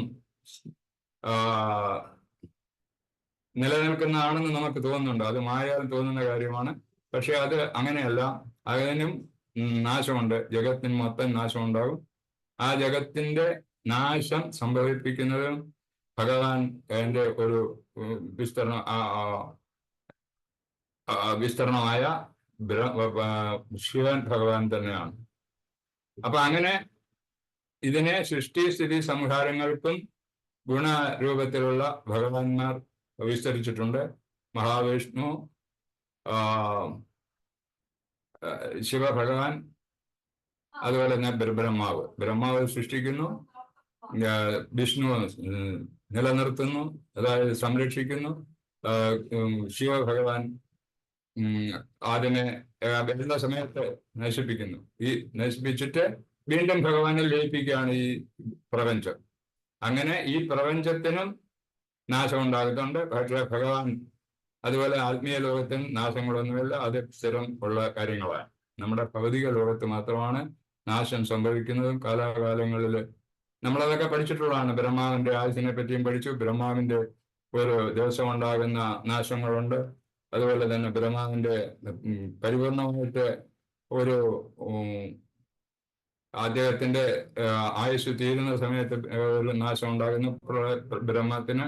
നിലനിൽക്കുന്നതാണെന്ന് നമുക്ക് തോന്നുന്നുണ്ടോ? അത് മായാൽ തോന്നുന്ന കാര്യമാണ്. പക്ഷെ അത് അങ്ങനെയല്ല. അതിനും നാശമുണ്ട്. ജഗത്തിന് മൊത്തം നാശം ഉണ്ടാകും. ആ ജഗത്തിന്റെ നാശം സംഭവിപ്പിക്കുന്നതും ഭഗവാൻ അതിന്റെ ഒരു വിസ്തരണം വിസ്തരണമായ ശിവൻ ഭഗവാൻ തന്നെയാണ്. അപ്പൊ അങ്ങനെ ഇതിനെ സൃഷ്ടി സ്ഥിതി സംഹാരങ്ങൾക്കും ഗുണരൂപത്തിലുള്ള ഭഗവാന്മാർ വിസ്തരിച്ചിട്ടുണ്ട്. മഹാവിഷ്ണു, ശിവഭഗവാൻ, അതുപോലെ തന്നെ ബ്രഹ്മാവ് സൃഷ്ടിക്കുന്നു, വിഷ്ണു നിലനിർത്തുന്നു, അതായത് സംരക്ഷിക്കുന്നു, ശിവഭഗവാൻ അതിനെ എല്ലാ സമയത്ത് നശിപ്പിക്കുന്നു. ഈ നശിപ്പിച്ചിട്ട് വീണ്ടും ഭഗവാനിൽ ലയിപ്പിക്കുകയാണ് ഈ പ്രപഞ്ചം. അങ്ങനെ ഈ പ്രപഞ്ചത്തിനും നാശം ഉണ്ടാകുന്നുണ്ട്. പക്ഷേ ഭഗവാൻ അതുപോലെ ആത്മീയ ലോകത്തിന് നാശങ്ങളൊന്നുമില്ല. അത് സ്ഥിരം ഉള്ള കാര്യങ്ങളാണ്. നമ്മുടെ ഭൗതിക ലോകത്ത് മാത്രമാണ് നാശം സംഭവിക്കുന്നതും. കാലാകാലങ്ങളിൽ നമ്മളതൊക്കെ പഠിച്ചിട്ടുള്ളതാണ്. ബ്രഹ്മാവിന്റെ ആയുസിനെ പറ്റിയും പഠിച്ചു. ബ്രഹ്മാവിന്റെ ഒരു ദിവസം ഉണ്ടാകുന്ന നാശങ്ങളുണ്ട്. അതുപോലെ തന്നെ ബ്രഹ്മാവിന്റെ പരിപൂർണമായിട്ട് ഒരു അദ്ദേഹത്തിന്റെ ആയുസ് തീരുന്ന സമയത്ത് ഒരു നാശം ഉണ്ടാകുന്നു ബ്രഹ്മത്തിന്.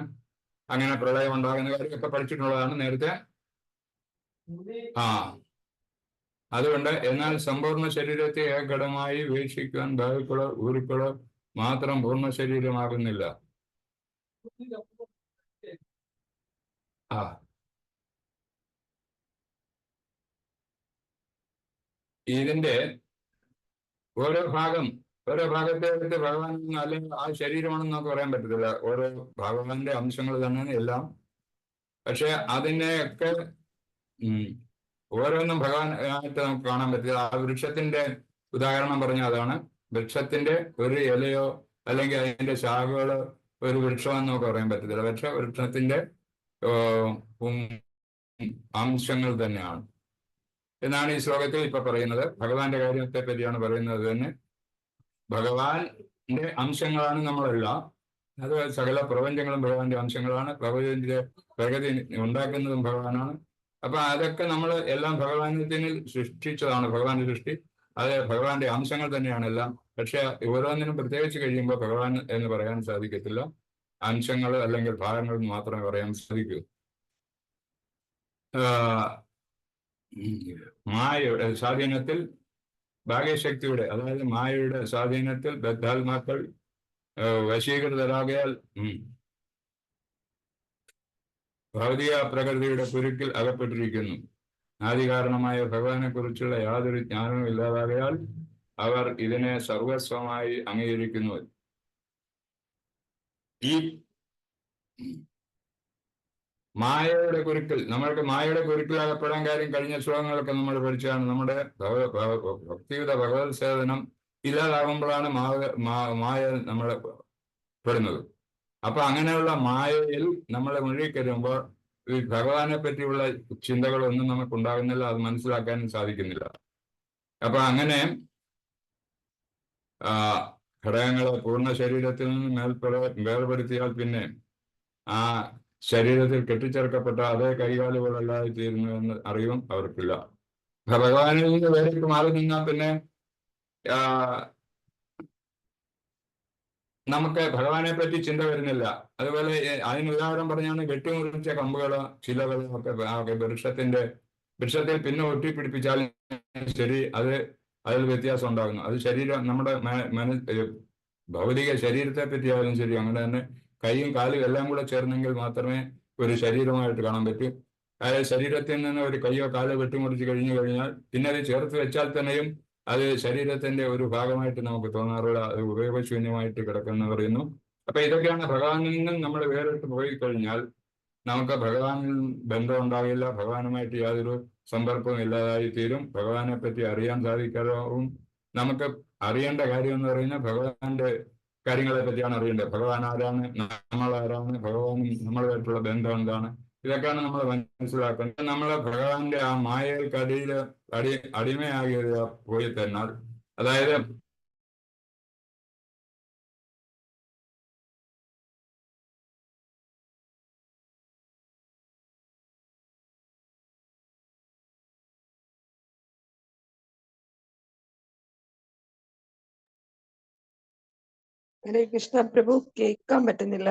അങ്ങനെ പ്രളയം ഉണ്ടാകുന്ന കാര്യമൊക്കെ പഠിച്ചിട്ടുള്ളതാണ് നേരത്തെ. അതുകൊണ്ട് എന്നാൽ സമ്പൂർണ്ണ ശരീരത്തെ ഏകഘടമായി വീക്ഷിക്കുവാൻ ബാഹുക്കളോ ഊരുക്കളോ മാത്രം പൂർണ്ണ ശരീരമാകുന്നില്ല. ഇതിന്റെ ഓരോ ഭാഗത്തെ എടുത്ത് ഭഗവാൻ അല്ലെങ്കിൽ ആ ശരീരമാണെന്ന് നമുക്ക് പറയാൻ പറ്റത്തില്ല. ഓരോ ഭഗവാന്റെ അംശങ്ങൾ തന്നെ എല്ലാം. പക്ഷെ അതിനെയൊക്കെ ഓരോന്നും ഭഗവാൻ ആയിട്ട് നമുക്ക് കാണാൻ പറ്റില്ല. ആ വൃക്ഷത്തിന്റെ ഉദാഹരണം പറഞ്ഞ അതാണ്. വൃക്ഷത്തിന്റെ ഒരു ഇലയോ അല്ലെങ്കിൽ അതിന്റെ ശാഖകളോ ഒരു വൃക്ഷമെന്ന് നമുക്ക് പറയാൻ പറ്റത്തില്ല. പക്ഷെ വൃക്ഷത്തിന്റെ അംശങ്ങൾ തന്നെയാണ് എന്നാണ് ഈ ശ്ലോകത്തിൽ ഇപ്പൊ പറയുന്നത്. ഭഗവാന്റെ കാര്യത്തെ പറ്റിയാണ് പറയുന്നത് തന്നെ. ഭഗവാന്റെ അംശങ്ങളാണ് നമ്മളെല്ലാം. അത് സകല പ്രപഞ്ചങ്ങളും ഭഗവാന്റെ അംശങ്ങളാണ്. പ്രകൃതി ഉണ്ടാക്കുന്നതും ഭഗവാനാണ്. അപ്പൊ അതൊക്കെ നമ്മൾ എല്ലാം ഭഗവാനത്തിൽ സൃഷ്ടിച്ചതാണ്. ഭഗവാന്റെ സൃഷ്ടി അത് ഭഗവാന്റെ അംശങ്ങൾ തന്നെയാണ് എല്ലാം. പക്ഷെ ഓരോന്നിനും പ്രത്യേകിച്ച് കഴിയുമ്പോൾ ഭഗവാൻ എന്ന് പറയാൻ സാധിക്കത്തില്ല. അംശങ്ങൾ അല്ലെങ്കിൽ ഭാഗങ്ങൾ മാത്രമേ പറയാൻ സാധിക്കൂ. മായയുടെ സ്വാധീനത്തിൽ, ഭാഗ്യശക്തിയുടെ അതായത് മായയുടെ സ്വാധീനത്തിൽ ബദ്ധാത്മാക്കൾ വശീകൃതരാകയാൽ ഭൗതിക പ്രകൃതിയുടെ കുരുക്കിൽ അകപ്പെട്ടിരിക്കുന്നു. ആദികാരണമായ ഭഗവാനെ കുറിച്ചുള്ള യാതൊരു ജ്ഞാനവും ഇല്ലാതാകയാൽ അവർ ഇതിനെ സർവസ്വമായി അംഗീകരിക്കുന്നു. ഈ മായയുടെ കുരുക്കിൽ നമ്മൾക്ക് മായയുടെ കുരുക്കിൽ അകപ്പെടാൻ കാര്യം കഴിഞ്ഞ ശ്ലോകങ്ങളൊക്കെ നമ്മൾ പഠിച്ചതാണ്. നമ്മുടെ ഭക്തിയുടെ ഭഗവത് സേവനം ഇല്ലാതാകുമ്പോഴാണ് മായ നമ്മളെ പെടുന്നത്. അപ്പൊ അങ്ങനെയുള്ള മായയിൽ നമ്മളെ മുഴുകിക്കരുമ്പോൾ ഈ ഭഗവാനെ പറ്റിയുള്ള ചിന്തകളൊന്നും നമുക്ക് ഉണ്ടാകുന്നില്ല. അത് മനസ്സിലാക്കാനും സാധിക്കുന്നില്ല. അപ്പൊ അങ്ങനെ ഘടകങ്ങളെ പൂർണ്ണ ശരീരത്തിൽ നിന്ന് വേർപെടുത്തിയാൽ പിന്നെ ആ ശരീരത്തിൽ കെട്ടിച്ചേർക്കപ്പെട്ട അതേ കൈകാലുകളല്ലാതെ തീരുന്നു എന്ന് അറിവും അവർക്കില്ല. ഭഗവാനിൽ നിന്ന് വേറിട്ട് മാറി നിന്നാൽ പിന്നെ നമുക്ക് ഭഗവാനെ പറ്റി ചിന്ത വരുന്നില്ല. അതുപോലെ അതിന് ഉദാഹരണം പറഞ്ഞാണ് വെട്ടിമുറിച്ച കമ്പുകളോ ചിലകളോ ഒക്കെ വൃക്ഷത്തിൽ പിന്നെ ഒട്ടിപ്പിടിപ്പിച്ചാൽ ശരി അതിൽ വ്യത്യാസം ഉണ്ടാകുന്നു. അത് ശരീരം നമ്മുടെ ഭൗതിക ശരീരത്തെ പറ്റിയാലും ശരി അങ്ങനെ തന്നെ കൈയും കാലും എല്ലാം കൂടെ ചേർന്നെങ്കിൽ മാത്രമേ ഒരു ശരീരമായിട്ട് കാണാൻ പറ്റൂ. അതായത് ശരീരത്തിൽ നിന്ന് ഒരു കൈയോ കാലോ വെട്ടിമുറിച്ച് കഴിഞ്ഞാൽ പിന്നെ അത് ചേർത്ത് വെച്ചാൽ തന്നെയും അത് ശരീരത്തിന്റെ ഒരു ഭാഗമായിട്ട് നമുക്ക് തോന്നാറുള്ള അത് ഉപയോഗശൂന്യമായിട്ട് കിടക്കുന്ന പറയുന്നു. അപ്പൊ ഇതൊക്കെയാണ് ഭഗവാനിൽ നിന്നും നമ്മൾ വേറിട്ട് പോയി കഴിഞ്ഞാൽ നമുക്ക് ഭഗവാനിൽ ബന്ധം ഉണ്ടാകില്ല. ഭഗവാനുമായിട്ട് യാതൊരു സമ്പർക്കവും ഇല്ലാതായി തീരും. ഭഗവാനെ പറ്റി അറിയാൻ സാധിക്കാവും. നമുക്ക് അറിയേണ്ട കാര്യം എന്ന് പറയുന്നത് ഭഗവാന്റെ കാര്യങ്ങളെ പറ്റിയാണ് അറിയേണ്ടത്. ഭഗവാൻ ആരാണ്, നമ്മൾ ആരാണ്, ഭഗവാനും നമ്മളുമായിട്ടുള്ള ബന്ധം എന്താണ്, ഇതൊക്കെയാണ് നമ്മൾ മനസ്സിലാക്കുന്നത്. നമ്മൾ ഭഗവാന്റെ ആ മായകൾക്കടിയിൽ അടിമയാകി പോയി തന്നെ, അതായത് ഹരേ കൃഷ്ണ പ്രഭു, കേൾക്കാൻ പറ്റുന്നില്ല.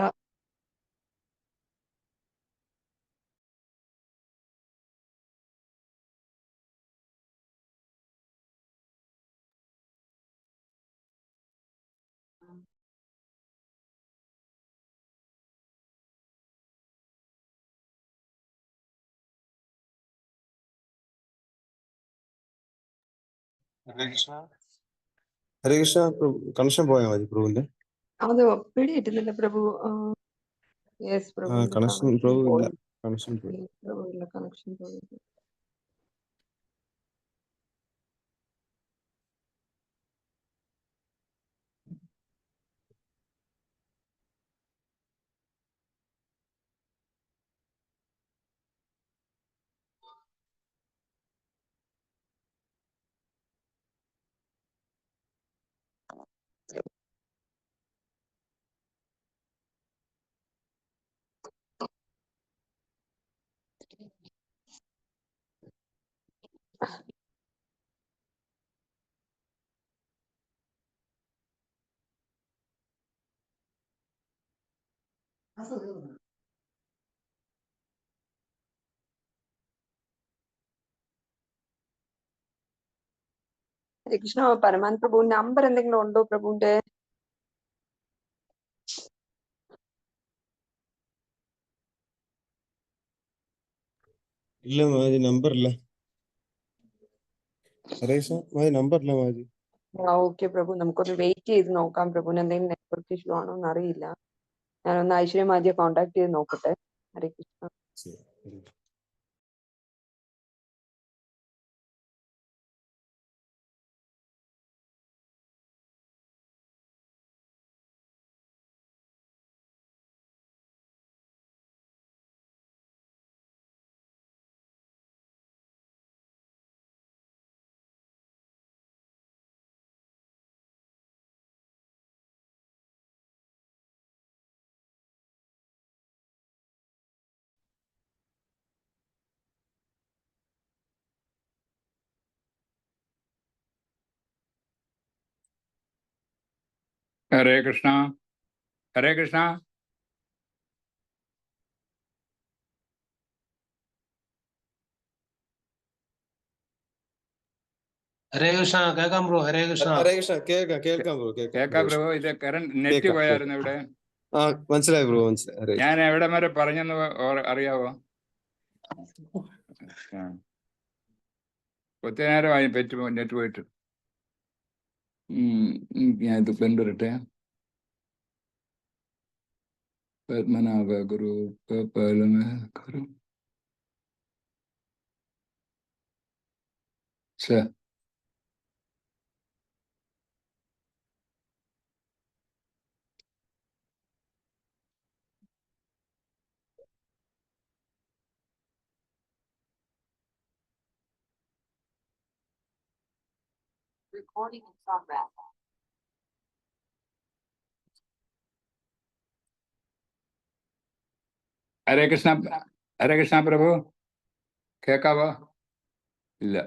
ഹരേ കൃഷ്ണ പ്രഭു, കണക്ഷൻ പോയാൽ മതി പ്രഭുവിന്റെ. അത് പിടിയിട്ടുന്നില്ല പ്രഭു. യെസ് പ്രഭു, കണക്ഷൻ പ്രഭു ഇല്ല, കണക്ഷൻ പോയി. പ്രഭു ഇല്ല, കണക്ഷൻ പോയി. ഹരേ കൃഷ്ണ, പരമാൻ പ്രഭു നമ്പർ എന്തെങ്കിലും ഉണ്ടോ പ്രഭുവിന്റെ? ഇല്ല മാജി, നമ്പർ ഇല്ല. ഹരേ കൃഷ്ണ മാജി, നമ്പർ ഇല്ല മാജി. ഓക്കെ പ്രഭു, നമുക്കൊന്ന് വെയിറ്റ് ചെയ്ത് നോക്കാം. പ്രഭുവിന് എന്തെങ്കിലും നെറ്റ്വർക്ക് ഇഷ്യൂ ആണോ എന്ന് അറിയില്ല. ഞാനൊന്ന് ഐശ്വര്യ മാജിയെ കോൺടാക്ട് ചെയ്ത് നോക്കട്ടെ. ഹരേ കൃഷ്ണ. ഹരേ കൃഷ്ണ, ഹരേ കൃഷ്ണ. ഹരേ കൃഷ്ണ, കേൾക്കാം ബ്രോ. ഹരേ കൃഷ്ണ. ഹരേ കൃഷ്ണ, കേൾക്കാം ബ്രോ, കേൾക്കാം പ്രഭു. ഇത് കറണ്ട് നെറ്റ് പോയായിരുന്നു ഇവിടെ. മനസ്സിലായി ബ്രോ, മനസ്സിലായി. ഞാൻ എവിടെ വരെ പറഞ്ഞെന്ന് അറിയാവോ? ഒത്തിരി നേരമായി നെറ്റ് പോയിട്ട്. ഞാൻ ഇത് കൊണ്ടുവരട്ടെ. പത്മനാഭ ഗുരു ഗുരു Recording in progress. ഹരേ കൃഷ്ണ, ഹരേ കൃഷ്ണ പ്രഭു, കേക്കാവോ? ഇല്ല.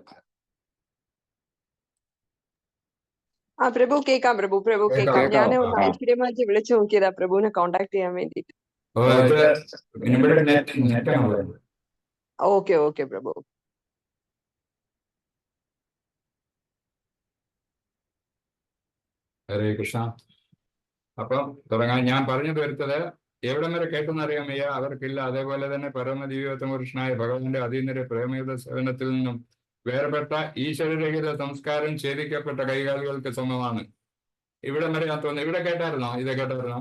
പ്രഭു കേൾക്കാം. പ്രഭു കേൾക്കാം. ഞാൻ ഒന്ന് ഐശ്വര്യ മാജി വിളിച്ചു നോക്കിയതാ പ്രഭുവിനെ കോൺടാക്ട് ചെയ്യാൻ വേണ്ടിട്ട്. ഓക്കെ പ്രഭു. ഹരേ കൃഷ്ണ. അപ്പം തുടങ്ങാൻ ഞാൻ പറഞ്ഞത് വരുത്തത് എവിടം വരെ കേട്ടെന്ന് അറിയാമയ്യ അവർക്കില്ല. അതേപോലെ തന്നെ പരമദിവ്യോത്തമകൃഷ്ണനായ ഭഗവാന്റെ അതീന്ദ്ര പ്രേമയുധ സേവനത്തിൽ നിന്നും വേർപെട്ട ഈശ്വരരഹിത സംസ്കാരം ഛേദിക്കപ്പെട്ട കൈകാലുകൾക്ക് സമമാണ്. ഇവിടം വരെ ഞാൻ തോന്നുന്നു. ഇവിടെ കേട്ടായിരുന്നോ? ഇത് കേട്ടായിരുന്നോ?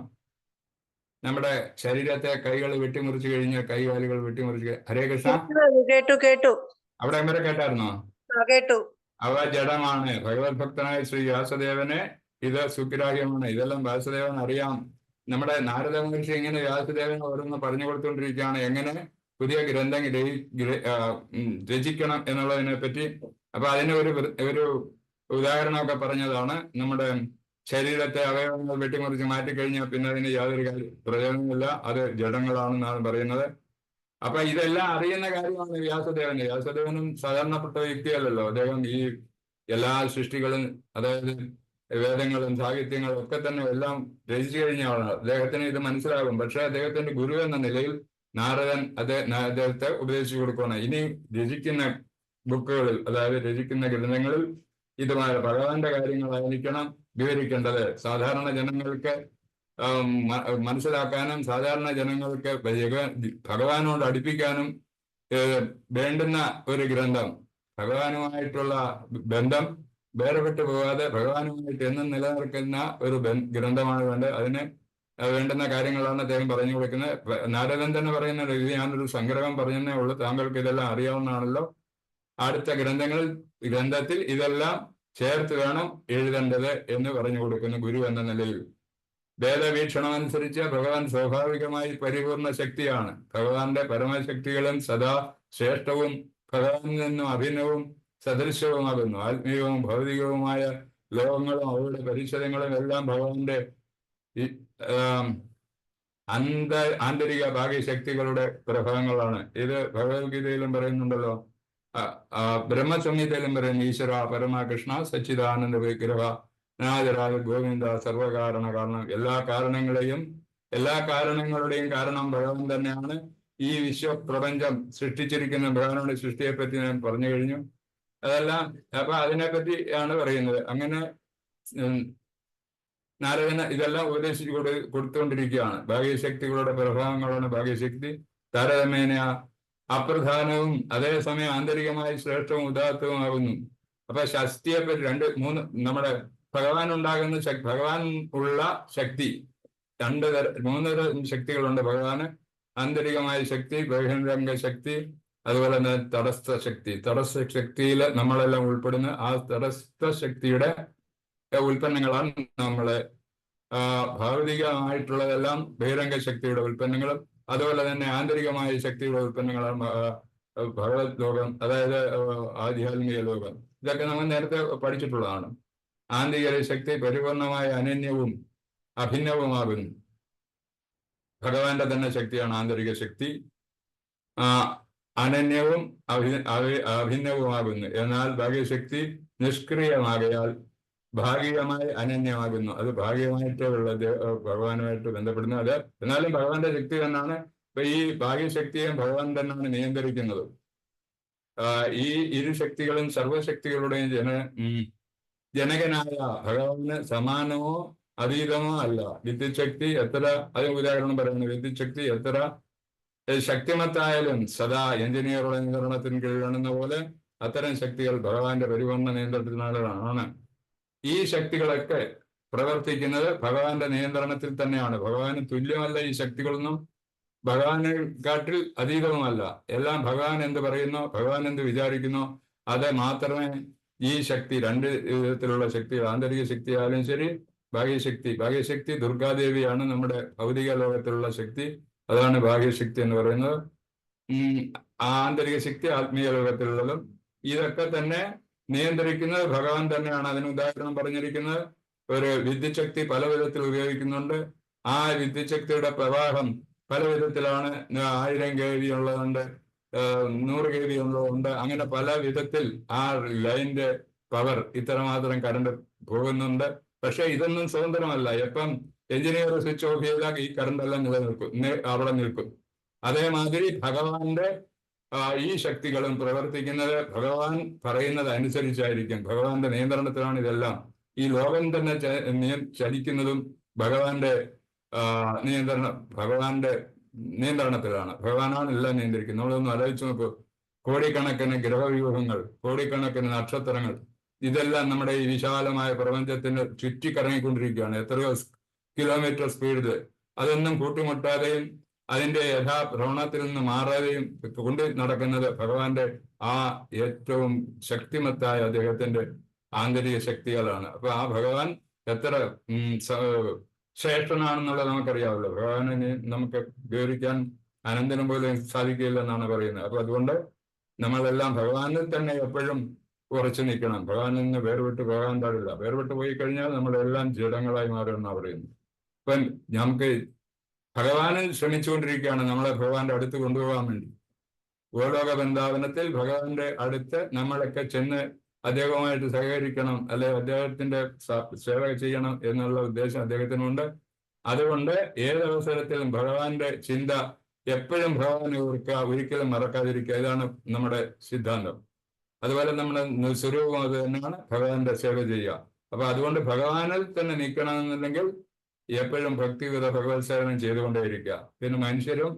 നമ്മുടെ ശരീരത്തെ കൈകൾ വെട്ടിമുറിച്ച് കഴിഞ്ഞ് കൈകാലുകൾ വെട്ടിമുറിച്ച്. ഹരേ കൃഷ്ണ, കേട്ടു. അവിടെ വരെ കേട്ടായിരുന്നോ? കേട്ടു. അവ ജഡമാണ്. ഭഗവത് ഭക്തനായ ശ്രീ വ്യാസദേവന് ഇത് സുഗ്രാഹ്യമാണ്. ഇതെല്ലാം വ്യാസദേവൻ അറിയാം. നമ്മുടെ നാരദ മഹർഷി ഇങ്ങനെ വ്യാസദേവൻ ഓരോന്ന് പറഞ്ഞു കൊടുത്തുകൊണ്ടിരിക്കുകയാണ്. എങ്ങനെ പുതിയ ഗ്രന്ഥം രചിക്കണം എന്നുള്ളതിനെ പറ്റി. അപ്പൊ അതിന് ഒരു ഉദാഹരണമൊക്കെ പറഞ്ഞതാണ്, നമ്മുടെ ശരീരത്തെ അവയവങ്ങൾ വെട്ടിമുറിച്ച് മാറ്റിക്കഴിഞ്ഞാൽ പിന്നെ അതിന് യാതൊരു പ്രയോജനമില്ല, അത് ജഡങ്ങളാണെന്നാണ് പറയുന്നത്. അപ്പൊ ഇതെല്ലാം അറിയുന്ന കാര്യമാണ് വ്യാസദേവന്. വ്യാസദേവനും സാധാരണപ്പെട്ട വ്യക്തിയല്ലല്ലോ. അദ്ദേഹം ഈ എല്ലാ സൃഷ്ടികളും, അതായത് വേദങ്ങളും സാഹിത്യങ്ങളും ഒക്കെ തന്നെ എല്ലാം രചിച്ചു കഴിഞ്ഞ ആളാണ്. അദ്ദേഹത്തിന് ഇത് മനസ്സിലാകും. പക്ഷെ അദ്ദേഹത്തിന്റെ ഗുരു എന്ന നിലയിൽ നാരദൻ അദ്ദേഹത്തെ ഉപദേശിച്ചു കൊടുക്കുകയാണ്. ഇനി രചിക്കുന്ന ബുക്കുകളിൽ, അതായത് രചിക്കുന്ന ഗ്രന്ഥങ്ങളിൽ ഇതുമായ ഭഗവാന്റെ കാര്യങ്ങളായിരിക്കണം വിവരിക്കേണ്ടത്. സാധാരണ ജനങ്ങൾക്ക് മനസ്സിലാക്കാനും സാധാരണ ജനങ്ങൾക്ക് ഭഗവാനോട് അടുപ്പിക്കാനും വേണ്ടുന്ന ഒരു ഗ്രന്ഥം, ഭഗവാനുമായിട്ടുള്ള ബന്ധം വേർപെട്ടു പോകാതെ ഭഗവാനുമായിട്ട് എന്നും നിലനിൽക്കുന്ന ഒരു ഗ്രന്ഥമാണ് വേണ്ടത്. അതിന് വേണ്ടുന്ന കാര്യങ്ങളാണ് അദ്ദേഹം പറഞ്ഞു കൊടുക്കുന്നത്. നാരദൻ തന്നെ പറയുന്നത്, ഇത് ഞാനൊരു സംഗ്രഹം പറഞ്ഞതേ ഉള്ളൂ, താങ്കൾക്ക് ഇതെല്ലാം അറിയാവുന്നതാണല്ലോ. അടുത്ത ഗ്രന്ഥത്തിൽ ഇതെല്ലാം ചേർത്ത് വേണം എഴുതേണ്ടത് എന്ന് പറഞ്ഞു കൊടുക്കുന്നു ഗുരു എന്ന നിലയിൽ. വേദവീക്ഷണം അനുസരിച്ച് ഭഗവാൻ സ്വാഭാവികമായി പരിപൂർണ ശക്തിയാണ്. ഭഗവാന്റെ പരമശക്തികളും സദാ ശ്രേഷ്ഠവും ഭഗവാനിൽ നിന്നും അഭിന്നവും സദൃശവുമാകുന്നു. ആത്മീയവും ഭൗതികവുമായ ലോകങ്ങളും അവയുടെ പരിസരങ്ങളും എല്ലാം ഭഗവാന്റെ ആന്തരിക ഭാഗ്യശക്തികളുടെ പ്രഭാവങ്ങളാണ്. ഇത് ഭഗവത്ഗീതയിലും പറയുന്നുണ്ടല്ലോ, ബ്രഹ്മസംഹിതയിലും പറയുന്നു, ഈശ്വര പരമകൃഷ്ണ സച്ചിദാനന്ദ വിഗ്രഹ നാദരാജ ഗോവിന്ദ സർവകാരണ കാരണം. എല്ലാ കാരണങ്ങളുടെയും കാരണം ഭഗവാൻ തന്നെയാണ്. ഈ വിശ്വപ്രപഞ്ചം സൃഷ്ടിച്ചിരിക്കുന്ന ഭഗവാനുടെ സൃഷ്ടിയെപ്പറ്റി ഞാൻ പറഞ്ഞു കഴിഞ്ഞു. അതെല്ലാം അപ്പൊ അതിനെപ്പറ്റി ആണ് പറയുന്നത്. അങ്ങനെ നാരദന് ഇതെല്ലാം ഉപദേശിച്ചു കൊടുത്തുകൊണ്ടിരിക്കുകയാണ്. ഭാഗ്യശക്തികളുടെ പ്രഭാവങ്ങളാണ് ഭാഗ്യശക്തി. താരതമ്യേന അപ്രധാനവും അതേസമയം ആന്തരികമായി ശ്രേഷ്ഠവും ഉദാത്തവുമാകുന്നു. അപ്പൊ ശക്തിയെപ്പറ്റി നമ്മുടെ ഭഗവാൻ ഉള്ള ശക്തി മൂന്ന് തരം ശക്തികളുണ്ട് ഭഗവാന്. ആന്തരികമായ ശക്തി, ബഹിരംഗ ശക്തി, അതുപോലെ തന്നെ തടസ്ഥ ശക്തി. തടസ്ഥ ശക്തിയിൽ നമ്മളെല്ലാം ഉൾപ്പെടുന്ന ആ തടസ്ഥ ശക്തിയുടെ ഉൽപ്പന്നങ്ങളാണ് നമ്മളെ ഭൗതികമായിട്ടുള്ളതെല്ലാം ബഹിരംഗ ശക്തിയുടെ ഉൽപ്പന്നങ്ങളും, അതുപോലെ തന്നെ ആന്തരികമായ ശക്തിയുടെ ഉൽപ്പന്നങ്ങളാണ് ഭഗവത് ലോകം, അതായത് ആധ്യാത്മിക ലോകം. ഇതൊക്കെ നമ്മൾ നേരത്തെ പഠിച്ചിട്ടുള്ളതാണ്. ആന്തരിക ശക്തി പരിപൂർണമായ അനന്യവും അഭിന്നവുമാകുന്നു. ഭഗവാന്റെ തന്നെ ശക്തിയാണ് ആന്തരിക ശക്തി. അനന്യവും അഭിന്നവുമാകുന്നു. എന്നാൽ ഭാഗ്യശക്തി നിഷ്ക്രിയമാകയാൽ ഭാഗികമായി അനന്യമാകുന്നു. അത് ഭാഗികമായിട്ടേ ഉള്ളത് ഭഗവാനുമായിട്ട് ബന്ധപ്പെടുന്നു. അത് എന്നാലും ഭഗവാന്റെ ശക്തി തന്നെയാണ്. ഇപ്പൊ ഈ ഭാഗ്യശക്തിയും ഭഗവാൻ തന്നെയാണ് നിയന്ത്രിക്കുന്നത്. ഈ ഇരു ശക്തികളും സർവശക്തികളുടെയും ജനകനായ ഭഗവാന് സമാനമോ അതീതമോ അല്ല. വിദ്യുച്ഛക്തി എത്ര, അതിന് ഉദാഹരണം പറയുന്നത്, വിദ്യുച്ഛക്തി എത്ര ശക്തിമത്തായാലും സദാ എഞ്ചിനീയറുടെ നിയന്ത്രണത്തിന് കീഴിലാണെന്ന പോലെ അത്തരം ശക്തികൾ ഭഗവാന്റെ പരിപൂർണ നിയന്ത്രണത്തിനാണ്. ഈ ശക്തികളൊക്കെ പ്രവർത്തിക്കുന്നത് ഭഗവാന്റെ നിയന്ത്രണത്തിൽ തന്നെയാണ്. ഭഗവാന് തുല്യമല്ല ഈ ശക്തികളൊന്നും, ഭഗവാനെ കാട്ടിൽ അതീതവുമല്ല. എല്ലാം ഭഗവാൻ എന്ത് പറയുന്നോ, ഭഗവാൻ എന്ത് വിചാരിക്കുന്നോ അത് മാത്രമേ ഈ ശക്തി, രണ്ട് വിധത്തിലുള്ള ശക്തികൾ, ആന്തരിക ശക്തി ആയാലും ശരി, ഭാഗ്യശക്തി ദുർഗാദേവിയാണ് നമ്മുടെ ഭൗതിക ലോകത്തിലുള്ള ശക്തി. അതാണ് ഭാഗ്യശക്തി എന്ന് പറയുന്നത്. ആന്തരിക ശക്തി ആത്മീയ ലോകത്തിലുള്ളതും ഇതൊക്കെ തന്നെ നിയന്ത്രിക്കുന്നത് ഭഗവാൻ തന്നെയാണ്. അതിന് ഉദാഹരണം പറഞ്ഞിരിക്കുന്നത്, ഒരു വിദ്യുച്ഛക്തി പല വിധത്തിൽ ഉപയോഗിക്കുന്നുണ്ട്. ആ വിദ്യുച്ഛക്തിയുടെ പ്രവാഹം പല വിധത്തിലാണ്. 1000 kV ഉള്ളതുണ്ട്, 100 kV ഉള്ളതുണ്ട്. അങ്ങനെ പല വിധത്തിൽ ആ ലൈനിന്റെ പവർ ഇത്രമാത്രം കറണ്ട് പോകുന്നുണ്ട്. പക്ഷെ ഇതൊന്നും സ്വതന്ത്രമല്ല. എപ്പം എഞ്ചിനീയർ സ്വിച്ച് ഓഫ് ചെയ്താൽ ഈ കറണ്ട് എല്ലാം അവിടെ നിൽക്കും. അതേമാതിരി ഭഗവാന്റെ ഈ ശക്തികളും പ്രവർത്തിക്കുന്നത് ഭഗവാൻ പറയുന്നത് അനുസരിച്ചായിരിക്കും. ഭഗവാന്റെ നിയന്ത്രണത്തിലാണ് ഇതെല്ലാം. ഈ ലോകം തന്നെ ചലിക്കുന്നതും ഭഗവാന്റെ നിയന്ത്രണത്തിലാണ്. ഭഗവാനാണ് എല്ലാം നിയന്ത്രിക്കുന്നത്. നമ്മളൊന്ന് ആലോചിച്ച് നോക്കൂ. കോടിക്കണക്കിന് ഗ്രഹവ്യൂഹങ്ങൾ, കോടിക്കണക്കിന് നക്ഷത്രങ്ങൾ, ഇതെല്ലാം നമ്മുടെ ഈ വിശാലമായ പ്രപഞ്ചത്തിന് ചുറ്റിക്കറങ്ങിക്കൊണ്ടിരിക്കുകയാണ്. എത്രയോ കിലോമീറ്റർ സ്പീഡിൽ. അതൊന്നും കൂട്ടിമുട്ടാതെയും അതിന്റെ യഥാഭ്രമണത്തിൽ നിന്ന് മാറാതെയും കൊണ്ട് നടക്കുന്നത് ഭഗവാന്റെ ആ ഏറ്റവും ശക്തിമത്തായ അദ്ദേഹത്തിന്റെ ആന്തരിക ശക്തികളാണ്. അപ്പൊ ആ ഭഗവാൻ എത്ര ശ്രേഷ്ഠനാണെന്നുള്ളത് നമുക്കറിയാമല്ലോ. ഭഗവാനെ നമുക്ക് വിവരിക്കാൻ അനന്തനും പോലും സാധിക്കില്ലെന്നാണ് പറയുന്നത്. അപ്പൊ അതുകൊണ്ട് നമ്മളെല്ലാം ഭഗവാനിൽ തന്നെ എപ്പോഴും ഉറച്ചു നിൽക്കണം. ഭഗവാനിൽ നിന്ന് വേർവിട്ട് പോകാൻ പാടില്ല. വേർവിട്ട് പോയി കഴിഞ്ഞാൽ നമ്മളെല്ലാം ജഡങ്ങളായി മാറുമെന്നാണ് പറയുന്നത്. ഇപ്പം നമുക്ക് ഭഗവാനിൽ ശ്രമിച്ചുകൊണ്ടിരിക്കുകയാണ് നമ്മളെ ഭഗവാന്റെ അടുത്ത് കൊണ്ടുപോകാൻ വേണ്ടി. ഗോലോക വൃന്ദാവനത്തിൽ ഭഗവാന്റെ അടുത്ത് നമ്മളൊക്കെ ചെന്ന് അദ്ദേഹവുമായിട്ട് സഹകരിക്കണം, അല്ലെ അദ്ദേഹത്തിന്റെ സേവ ചെയ്യണം എന്നുള്ള ഉദ്ദേശം അദ്ദേഹത്തിനുണ്ട്. അതുകൊണ്ട് ഏതവസരത്തിലും ഭഗവാന്റെ ചിന്ത എപ്പോഴും ഭഗവാനെ ഓർക്കുക, ഒരിക്കലും മറക്കാതിരിക്കുക. ഇതാണ് നമ്മുടെ സിദ്ധാന്തം. അതുപോലെ നമ്മുടെ സ്വരൂപം അത് തന്നെയാണ്, ഭഗവാന്റെ സേവ ചെയ്യുക. അപ്പൊ അതുകൊണ്ട് ഭഗവാനിൽ തന്നെ നിൽക്കണമെന്നുണ്ടെങ്കിൽ എപ്പോഴും ഭക്തിയുത ഭഗവത് സേവനം ചെയ്തുകൊണ്ടേയിരിക്കുക. പിന്നെ മനുഷ്യരും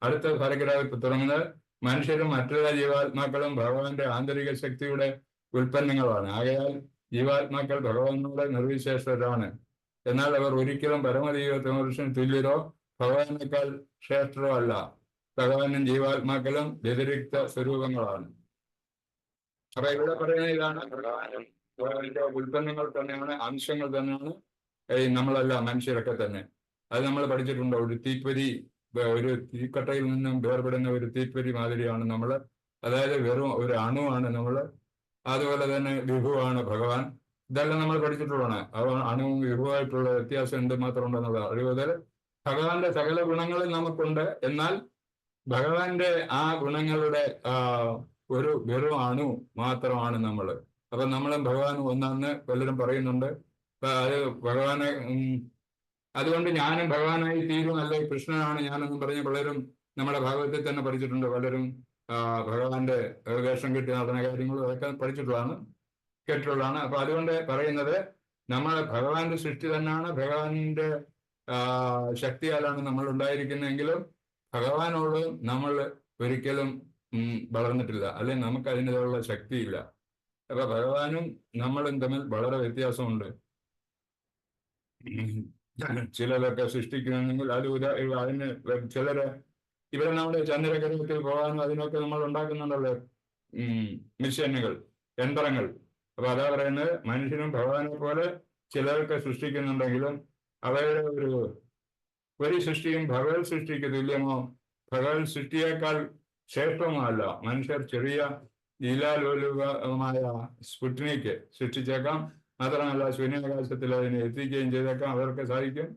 അടുത്ത പാരഗ്രാഫിൽ തുടങ്ങുന്നത് മനുഷ്യരും മറ്റുള്ള ജീവാത്മാക്കളും ഭഗവാന്റെ ആന്തരിക ശക്തിയുടെ ഉൽപ്പന്നങ്ങളാണ്. ആകയാൽ ജീവാത്മാക്കൾ ഭഗവാനോട് നിർവിശേഷരാണ്. എന്നാൽ അവർ ഒരിക്കലും പരമദൈവത്തിന് തുല്യരോ ഭഗവാനേക്കാൾ ശ്രേഷ്ഠരോ അല്ല. ഭഗവാനും ജീവാത്മാക്കളും വ്യതിരിക്ത സ്വരൂപങ്ങളാണ്. അപ്പൊ ഇവിടെ പറയുന്ന ഇതാണ്, ഭഗവാനും ഉൽപ്പന്നങ്ങൾ തന്നെയാണ്, അംശങ്ങൾ തന്നെയാണ് നമ്മളെല്ലാം മനുഷ്യരൊക്കെ തന്നെ. അത് നമ്മൾ പഠിച്ചിട്ടുണ്ടോ? ഒരു തീപ്പൊരി, ഒരു തീക്കട്ടയിൽ നിന്നും വേർപെടുന്ന ഒരു തീപ്പൊരി മാതിരിയാണ് നമ്മൾ. അതായത് വെറും ഒരു അണുവാണ് നമ്മൾ. അതുപോലെ തന്നെ വിഭുവാണ് ഭഗവാൻ. ഇതെല്ലാം നമ്മൾ പഠിച്ചിട്ടുള്ളതാണ്. അണുവും വിഭുവായിട്ടുള്ള വ്യത്യാസം എന്തുമാത്രം ഉണ്ടെന്നുള്ള അറിവുകൾ ഭഗവാന്റെ സകല ഗുണങ്ങളും നമുക്കുണ്ട്. എന്നാൽ ഭഗവാന്റെ ആ ഗുണങ്ങളുടെ വെറും അണു മാത്രമാണ് നമ്മൾ. അപ്പൊ നമ്മളും ഭഗവാനും ഒന്നാന്ന് പലരും പറയുന്നുണ്ട്. അത് ഭഗവാനെ അതുകൊണ്ട് ഞാനും ഭഗവാനായി തീരും, അല്ലെ കൃഷ്ണനാണ് ഞാനെന്ന് പറഞ്ഞ് പലരും നമ്മുടെ ഭാഗവതത്തിൽ തന്നെ പഠിച്ചിട്ടുണ്ട്. പലരും ഭഗവാന്റെ വേഷം കെട്ടി നടന്ന കാര്യങ്ങളും അതൊക്കെ പഠിച്ചിട്ടുള്ളതാണ്, കേട്ടിട്ടുള്ളതാണ്. അപ്പൊ അതുകൊണ്ട് പറയുന്നത് നമ്മളെ ഭഗവാന്റെ സൃഷ്ടി തന്നെയാണ്, ഭഗവാന്റെ ശക്തിയാലാണ് നമ്മൾ ഉണ്ടായിരിക്കുന്നതെങ്കിലും ഭഗവാനോട് നമ്മൾ ഒരിക്കലും വളർന്നിട്ടില്ല, അല്ലെങ്കിൽ നമുക്ക് അതിൻ്റെതായുള്ള ശക്തിയില്ല. അപ്പൊ ഭഗവാനും നമ്മളും തമ്മിൽ വളരെ വ്യത്യാസമുണ്ട്. ചിലരൊക്കെ സൃഷ്ടിക്കുന്നെങ്കിൽ അത് അതിന് ചിലര് ഇവിടെ നമ്മുടെ ചന്ദ്രഗ്രഹത്തിൽ പോകാനും അതിനൊക്കെ നമ്മൾ ഉണ്ടാക്കുന്നുണ്ടല്ലോ മിഷനുകൾ, യന്ത്രങ്ങൾ. അപ്പൊ അതാ പറയുന്നത്, മനുഷ്യനും ഭഗവാനെ പോലെ ചിലരൊക്കെ സൃഷ്ടിക്കുന്നുണ്ടെങ്കിലും അവയുടെ ഒരു സൃഷ്ടിയും ഭഗവത് സൃഷ്ടിക്ക് തുല്യമോ ഭഗവത് സൃഷ്ടിയേക്കാൾ ശ്രേഷ്ഠമോ അല്ല. മനുഷ്യർ ചെറിയ ലീലാലോലുപമായ സ്പുട്നിക്ക് സൃഷ്ടിച്ചേക്കാം, മാത്രമല്ല ശൂന്യാകാശത്തിൽ അതിനെ എത്തിക്കുകയും ചെയ്തേക്കാം, അവർക്ക് സാധിക്കും.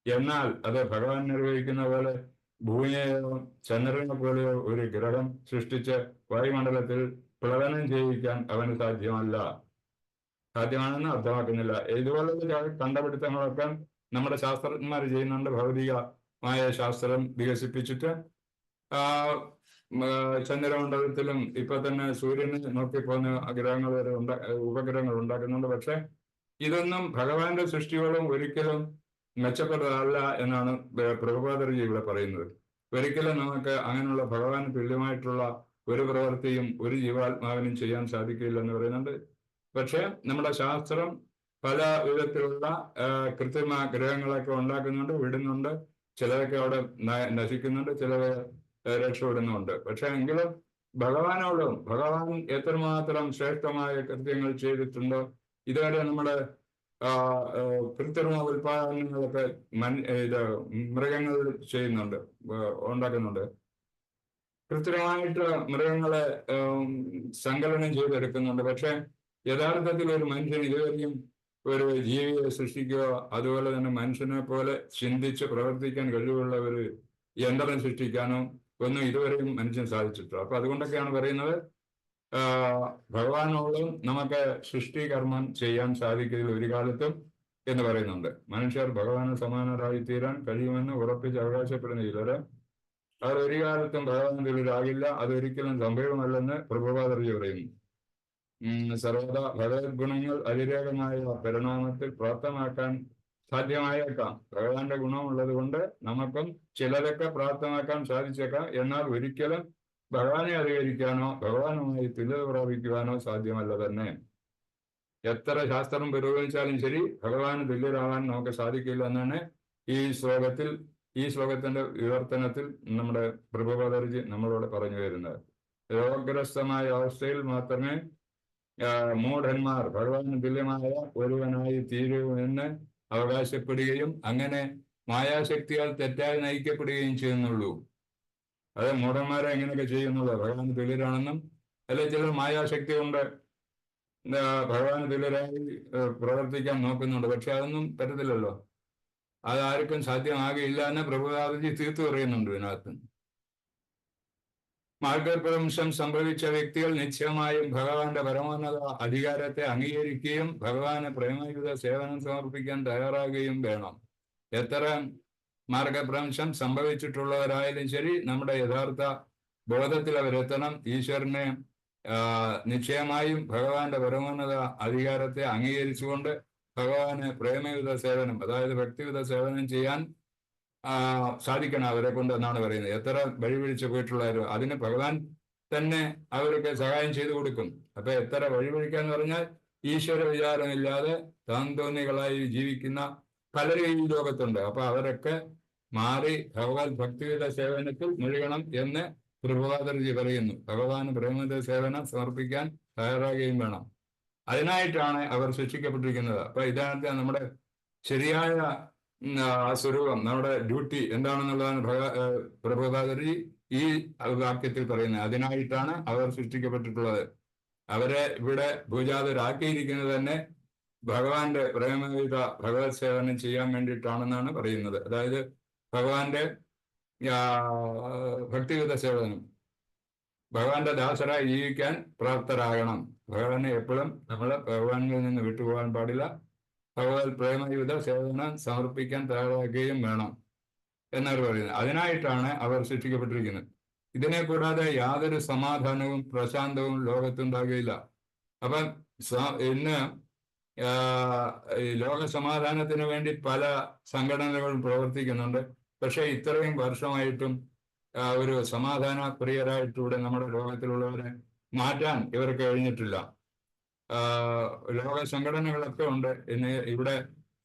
എന്നാൽ അത് ഭഗവാൻ നിർവഹിക്കുന്ന പോലെ ഭൂമിയെയോ ചന്ദ്രനെ പോലെയോ ഒരു ഗ്രഹം സൃഷ്ടിച്ച് വായുമണ്ഡലത്തിൽ പ്ലവനം ചെയ്യിക്കാൻ അവന് സാധ്യമാണെന്ന് അർത്ഥമാക്കുന്നില്ല. ഇതുപോലുള്ള കണ്ടുപിടുത്തങ്ങളൊക്കെ നമ്മുടെ ശാസ്ത്രജ്ഞന്മാർ ചെയ്യുന്നുണ്ട്. ഭൗതികമായ ശാസ്ത്രം വികസിപ്പിച്ചിട്ട് ചന്ദ്രമണ്ഡലത്തിലും ഇപ്പൊ തന്നെ സൂര്യനെ നോക്കിപ്പോകുന്ന ഗ്രഹങ്ങൾ വരെ ഉപഗ്രഹങ്ങൾ ഉണ്ടാക്കുന്നുണ്ട്. പക്ഷെ ഇതൊന്നും ഭഗവാന്റെ സൃഷ്ടികളും ഒരിക്കലും മെച്ചപ്പെട്ടതല്ല എന്നാണ് പ്രഭുപാദർജി ഇവിടെ പറയുന്നത്. ഒരിക്കലും നമുക്ക് അങ്ങനെയുള്ള ഭഗവാന് തുല്യമായിട്ടുള്ള ഒരു പ്രവൃത്തിയും ഒരു ജീവാത്മാവിനും ചെയ്യാൻ സാധിക്കില്ല എന്ന് പറയുന്നുണ്ട്. പക്ഷെ നമ്മുടെ ശാസ്ത്രം പല വിധത്തിലുള്ള കൃത്രിമ ഗ്രഹങ്ങളൊക്കെ ഉണ്ടാക്കുന്നുണ്ട്, വിടുന്നുണ്ട്. ചിലതൊക്കെ അവിടെ നശിക്കുന്നുണ്ട്, ചിലത് രക്ഷപ്പെടുന്നുണ്ട്. പക്ഷെ എങ്കിലും ഭഗവാനോടും ഭഗവാൻ എത്രമാത്രം ശ്രേഷ്ഠമായ കൃത്യങ്ങൾ ചെയ്തിട്ടുണ്ടോ, ഇതുവരെ നമ്മുടെ കൃത്രിമ ഉൽപാദനങ്ങളൊക്കെ മൃഗങ്ങൾ ചെയ്യുന്നുണ്ട്, ഉണ്ടാക്കുന്നുണ്ട്. കൃത്രിമമായിട്ട് മൃഗങ്ങളെ സങ്കലനം ചെയ്തെടുക്കുന്നുണ്ട്. പക്ഷെ യഥാർത്ഥത്തിൽ ഒരു മനുഷ്യൻ ഇതുവരെയും ഒരു ജീവിയെ സൃഷ്ടിക്കുകയോ അതുപോലെ തന്നെ മനുഷ്യനെ പോലെ ചിന്തിച്ച് പ്രവർത്തിക്കാൻ കഴിവുള്ള ഒരു യന്ത്രം സൃഷ്ടിക്കാനോ ഒന്നും ഇതുവരെയും മനുഷ്യൻ സാധിച്ചിട്ടില്ല. അപ്പൊ അതുകൊണ്ടൊക്കെയാണ് പറയുന്നത് ഭഗവാനോടും നമുക്ക് സൃഷ്ടികർമ്മം ചെയ്യാൻ സാധിക്കില്ല ഒരു കാലത്തും എന്ന് പറയുന്നുണ്ട്. മനുഷ്യർ ഭഗവാന് സമാനരായി തീരാൻ കഴിയുമെന്ന് ഉറപ്പിച്ച് അവകാശപ്പെടുന്ന ചിലര് അവർ ഒരു കാലത്തും ഭഗവാൻ തുല്യരാകില്ല, അതൊരിക്കലും സംഭവമല്ലെന്ന് പ്രഭുപാദർജി പറയുന്നു. സർവദാ ഭഗവത് ഗുണങ്ങൾ അതിരേകമായ പരിണാമത്തിൽ പ്രാപ്തമാക്കാൻ സാധ്യമായേക്കാം. ഭഗവാന്റെ ഗുണമുള്ളത് കൊണ്ട് നമുക്കും ചിലതൊക്കെ പ്രാപ്തമാക്കാൻ സാധിച്ചേക്കാം. എന്നാൽ ഒരിക്കലും ഭഗവാനെ അധികരിക്കാനോ ഭഗവാനുമായി തുല്യത പ്രാപിക്കുവാനോ സാധ്യമല്ല തന്നെ. എത്ര ശാസ്ത്രം പുരോഗമിച്ചാലും ശരി, ഭഗവാന് തുല്യരാകാൻ നമുക്ക് സാധിക്കില്ല എന്നാണ് ഈ ശ്ലോകത്തിന്റെ വിവർത്തനത്തിൽ നമ്മുടെ പ്രഭുപാദർജി നമ്മളോട് പറഞ്ഞു വരുന്നത്. രോഗഗ്രസ്തമായ അവസ്ഥയിൽ മാത്രമേ മൂഢന്മാർ ഭഗവാന് തുല്യമായ ഒരുവനായി തീരുമെന്ന് അവകാശപ്പെടുകയും അങ്ങനെ മായാശക്തിയാൽ തെറ്റായി നയിക്കപ്പെടുകയും ചെയ്യുന്നുള്ളൂ. അത് മൂഢന്മാരെ എങ്ങനെയൊക്കെ ചെയ്യുന്നത് ഭഗവാന് തുല്യരാണെന്നും അല്ലെ ചിലർ മായാശക്തി കൊണ്ട് ഭഗവാന് തുല്യരായി പ്രവർത്തിക്കാൻ നോക്കുന്നുണ്ട്. പക്ഷെ അതൊന്നും പറ്റത്തില്ലല്ലോ. അതാർക്കും സാധ്യമാകില്ല എന്ന് പ്രഭുപാദജി തീർത്തു പറയുന്നുണ്ട് ഇതിനകത്ത്. മാർഗപ്രവംശം സംഭവിച്ച വ്യക്തികൾ നിശ്ചയമായും ഭഗവാന്റെ പരമോന്നത അധികാരത്തെ അംഗീകരിക്കുകയും ഭഗവാന് പ്രേമയുത സേവനം സമർപ്പിക്കാൻ തയ്യാറാകുകയും വേണം. എത്ര മാർഗപ്രവംശം സംഭവിച്ചിട്ടുള്ളവരായാലും ശരി, നമ്മുടെ യഥാർത്ഥ ബോധത്തിൽ അവരെത്തണം. ഈശ്വരനെ നിശ്ചയമായും ഭഗവാന്റെ പരമോന്നത അധികാരത്തെ അംഗീകരിച്ചുകൊണ്ട് ഭഗവാന് പ്രേമയുത സേവനം, അതായത് ഭക്തിയുത സേവനം ചെയ്യാൻ സാധിക്കണം അവരെ കൊണ്ട് എന്നാണ് പറയുന്നത്. എത്ര വഴിപിടിച്ച് പോയിട്ടുള്ളവരോ അതിന് ഭഗവാൻ തന്നെ അവർക്ക് സഹായം ചെയ്തു കൊടുക്കും. അപ്പൊ എത്ര വഴിപിടിക്കാന്ന് പറഞ്ഞാൽ ഈശ്വര വിചാരമില്ലാതെ താന്തോന്നികളായി ജീവിക്കുന്ന പലരും ഈ ലോകത്തുണ്ട്. അപ്പൊ അവരൊക്കെ മാറി ഭഗവത് ഭക്തിയുടെ സേവനത്തിൽ മുഴുകണം എന്ന് പ്രഭുപാദർജി പറയുന്നു. ഭഗവാന് പ്രേമയുടെ സേവനം സമർപ്പിക്കാൻ തയ്യാറാകുകയും വേണം. അതിനായിട്ടാണ് അവർ സൃഷ്ടിക്കപ്പെട്ടിരിക്കുന്നത്. അപ്പൊ ഇതാണ് നമ്മുടെ ശരിയായ സ്വരൂപം, നമ്മുടെ ഡ്യൂട്ടി എന്താണെന്നുള്ളതാണ് പ്രഭുപാദർജി ഈ വാക്യത്തിൽ പറയുന്നത്. അതിനായിട്ടാണ് അവർ സൃഷ്ടിക്കപ്പെട്ടിട്ടുള്ളത്. അവരെ ഇവിടെ ഭൂജാതരാക്കിയിരിക്കുന്നത് തന്നെ ഭഗവാന്റെ പ്രേമയുത ഭഗവത് സേവനം ചെയ്യാൻ വേണ്ടിയിട്ടാണെന്നാണ് പറയുന്നത്. അതായത് ഭഗവാന്റെ ഭക്തിയുത സേവനം, ഭഗവാന്റെ ദാസരായി ജീവിക്കാൻ പ്രാപ്തരാകണം. ഭഗവാനെ എപ്പോഴും നമ്മൾ ഭഗവാനിൽ നിന്ന് വിട്ടുപോകാൻ പാടില്ല. ഭഗവത് പ്രേമയുത സേവനം സമർപ്പിക്കാൻ തയ്യാറാക്കുകയും വേണം എന്നവർ പറയുന്നത്. അതിനായിട്ടാണ് അവർ സൃഷ്ടിക്കപ്പെട്ടിരിക്കുന്നത്. ഇതിനെ കൂടാതെ യാതൊരു സമാധാനവും പ്രശാന്തവും ലോകത്തുണ്ടാകുകയില്ല. അപ്പം ഇന്ന് ലോക സമാധാനത്തിന് വേണ്ടി പല സംഘടനകളും പ്രവർത്തിക്കുന്നുണ്ട്. പക്ഷെ ഇത്രയും വർഷമായിട്ടും ഒരു സമാധാന പ്രിയരായിട്ടൂടെ നമ്മുടെ ലോകത്തിലുള്ളവരെ മാറ്റാൻ ഇവർക്ക് കഴിഞ്ഞിട്ടില്ല. ലോക സംഘടനകളൊക്കെ ഉണ്ട് ഇന്ന് ഇവിടെ.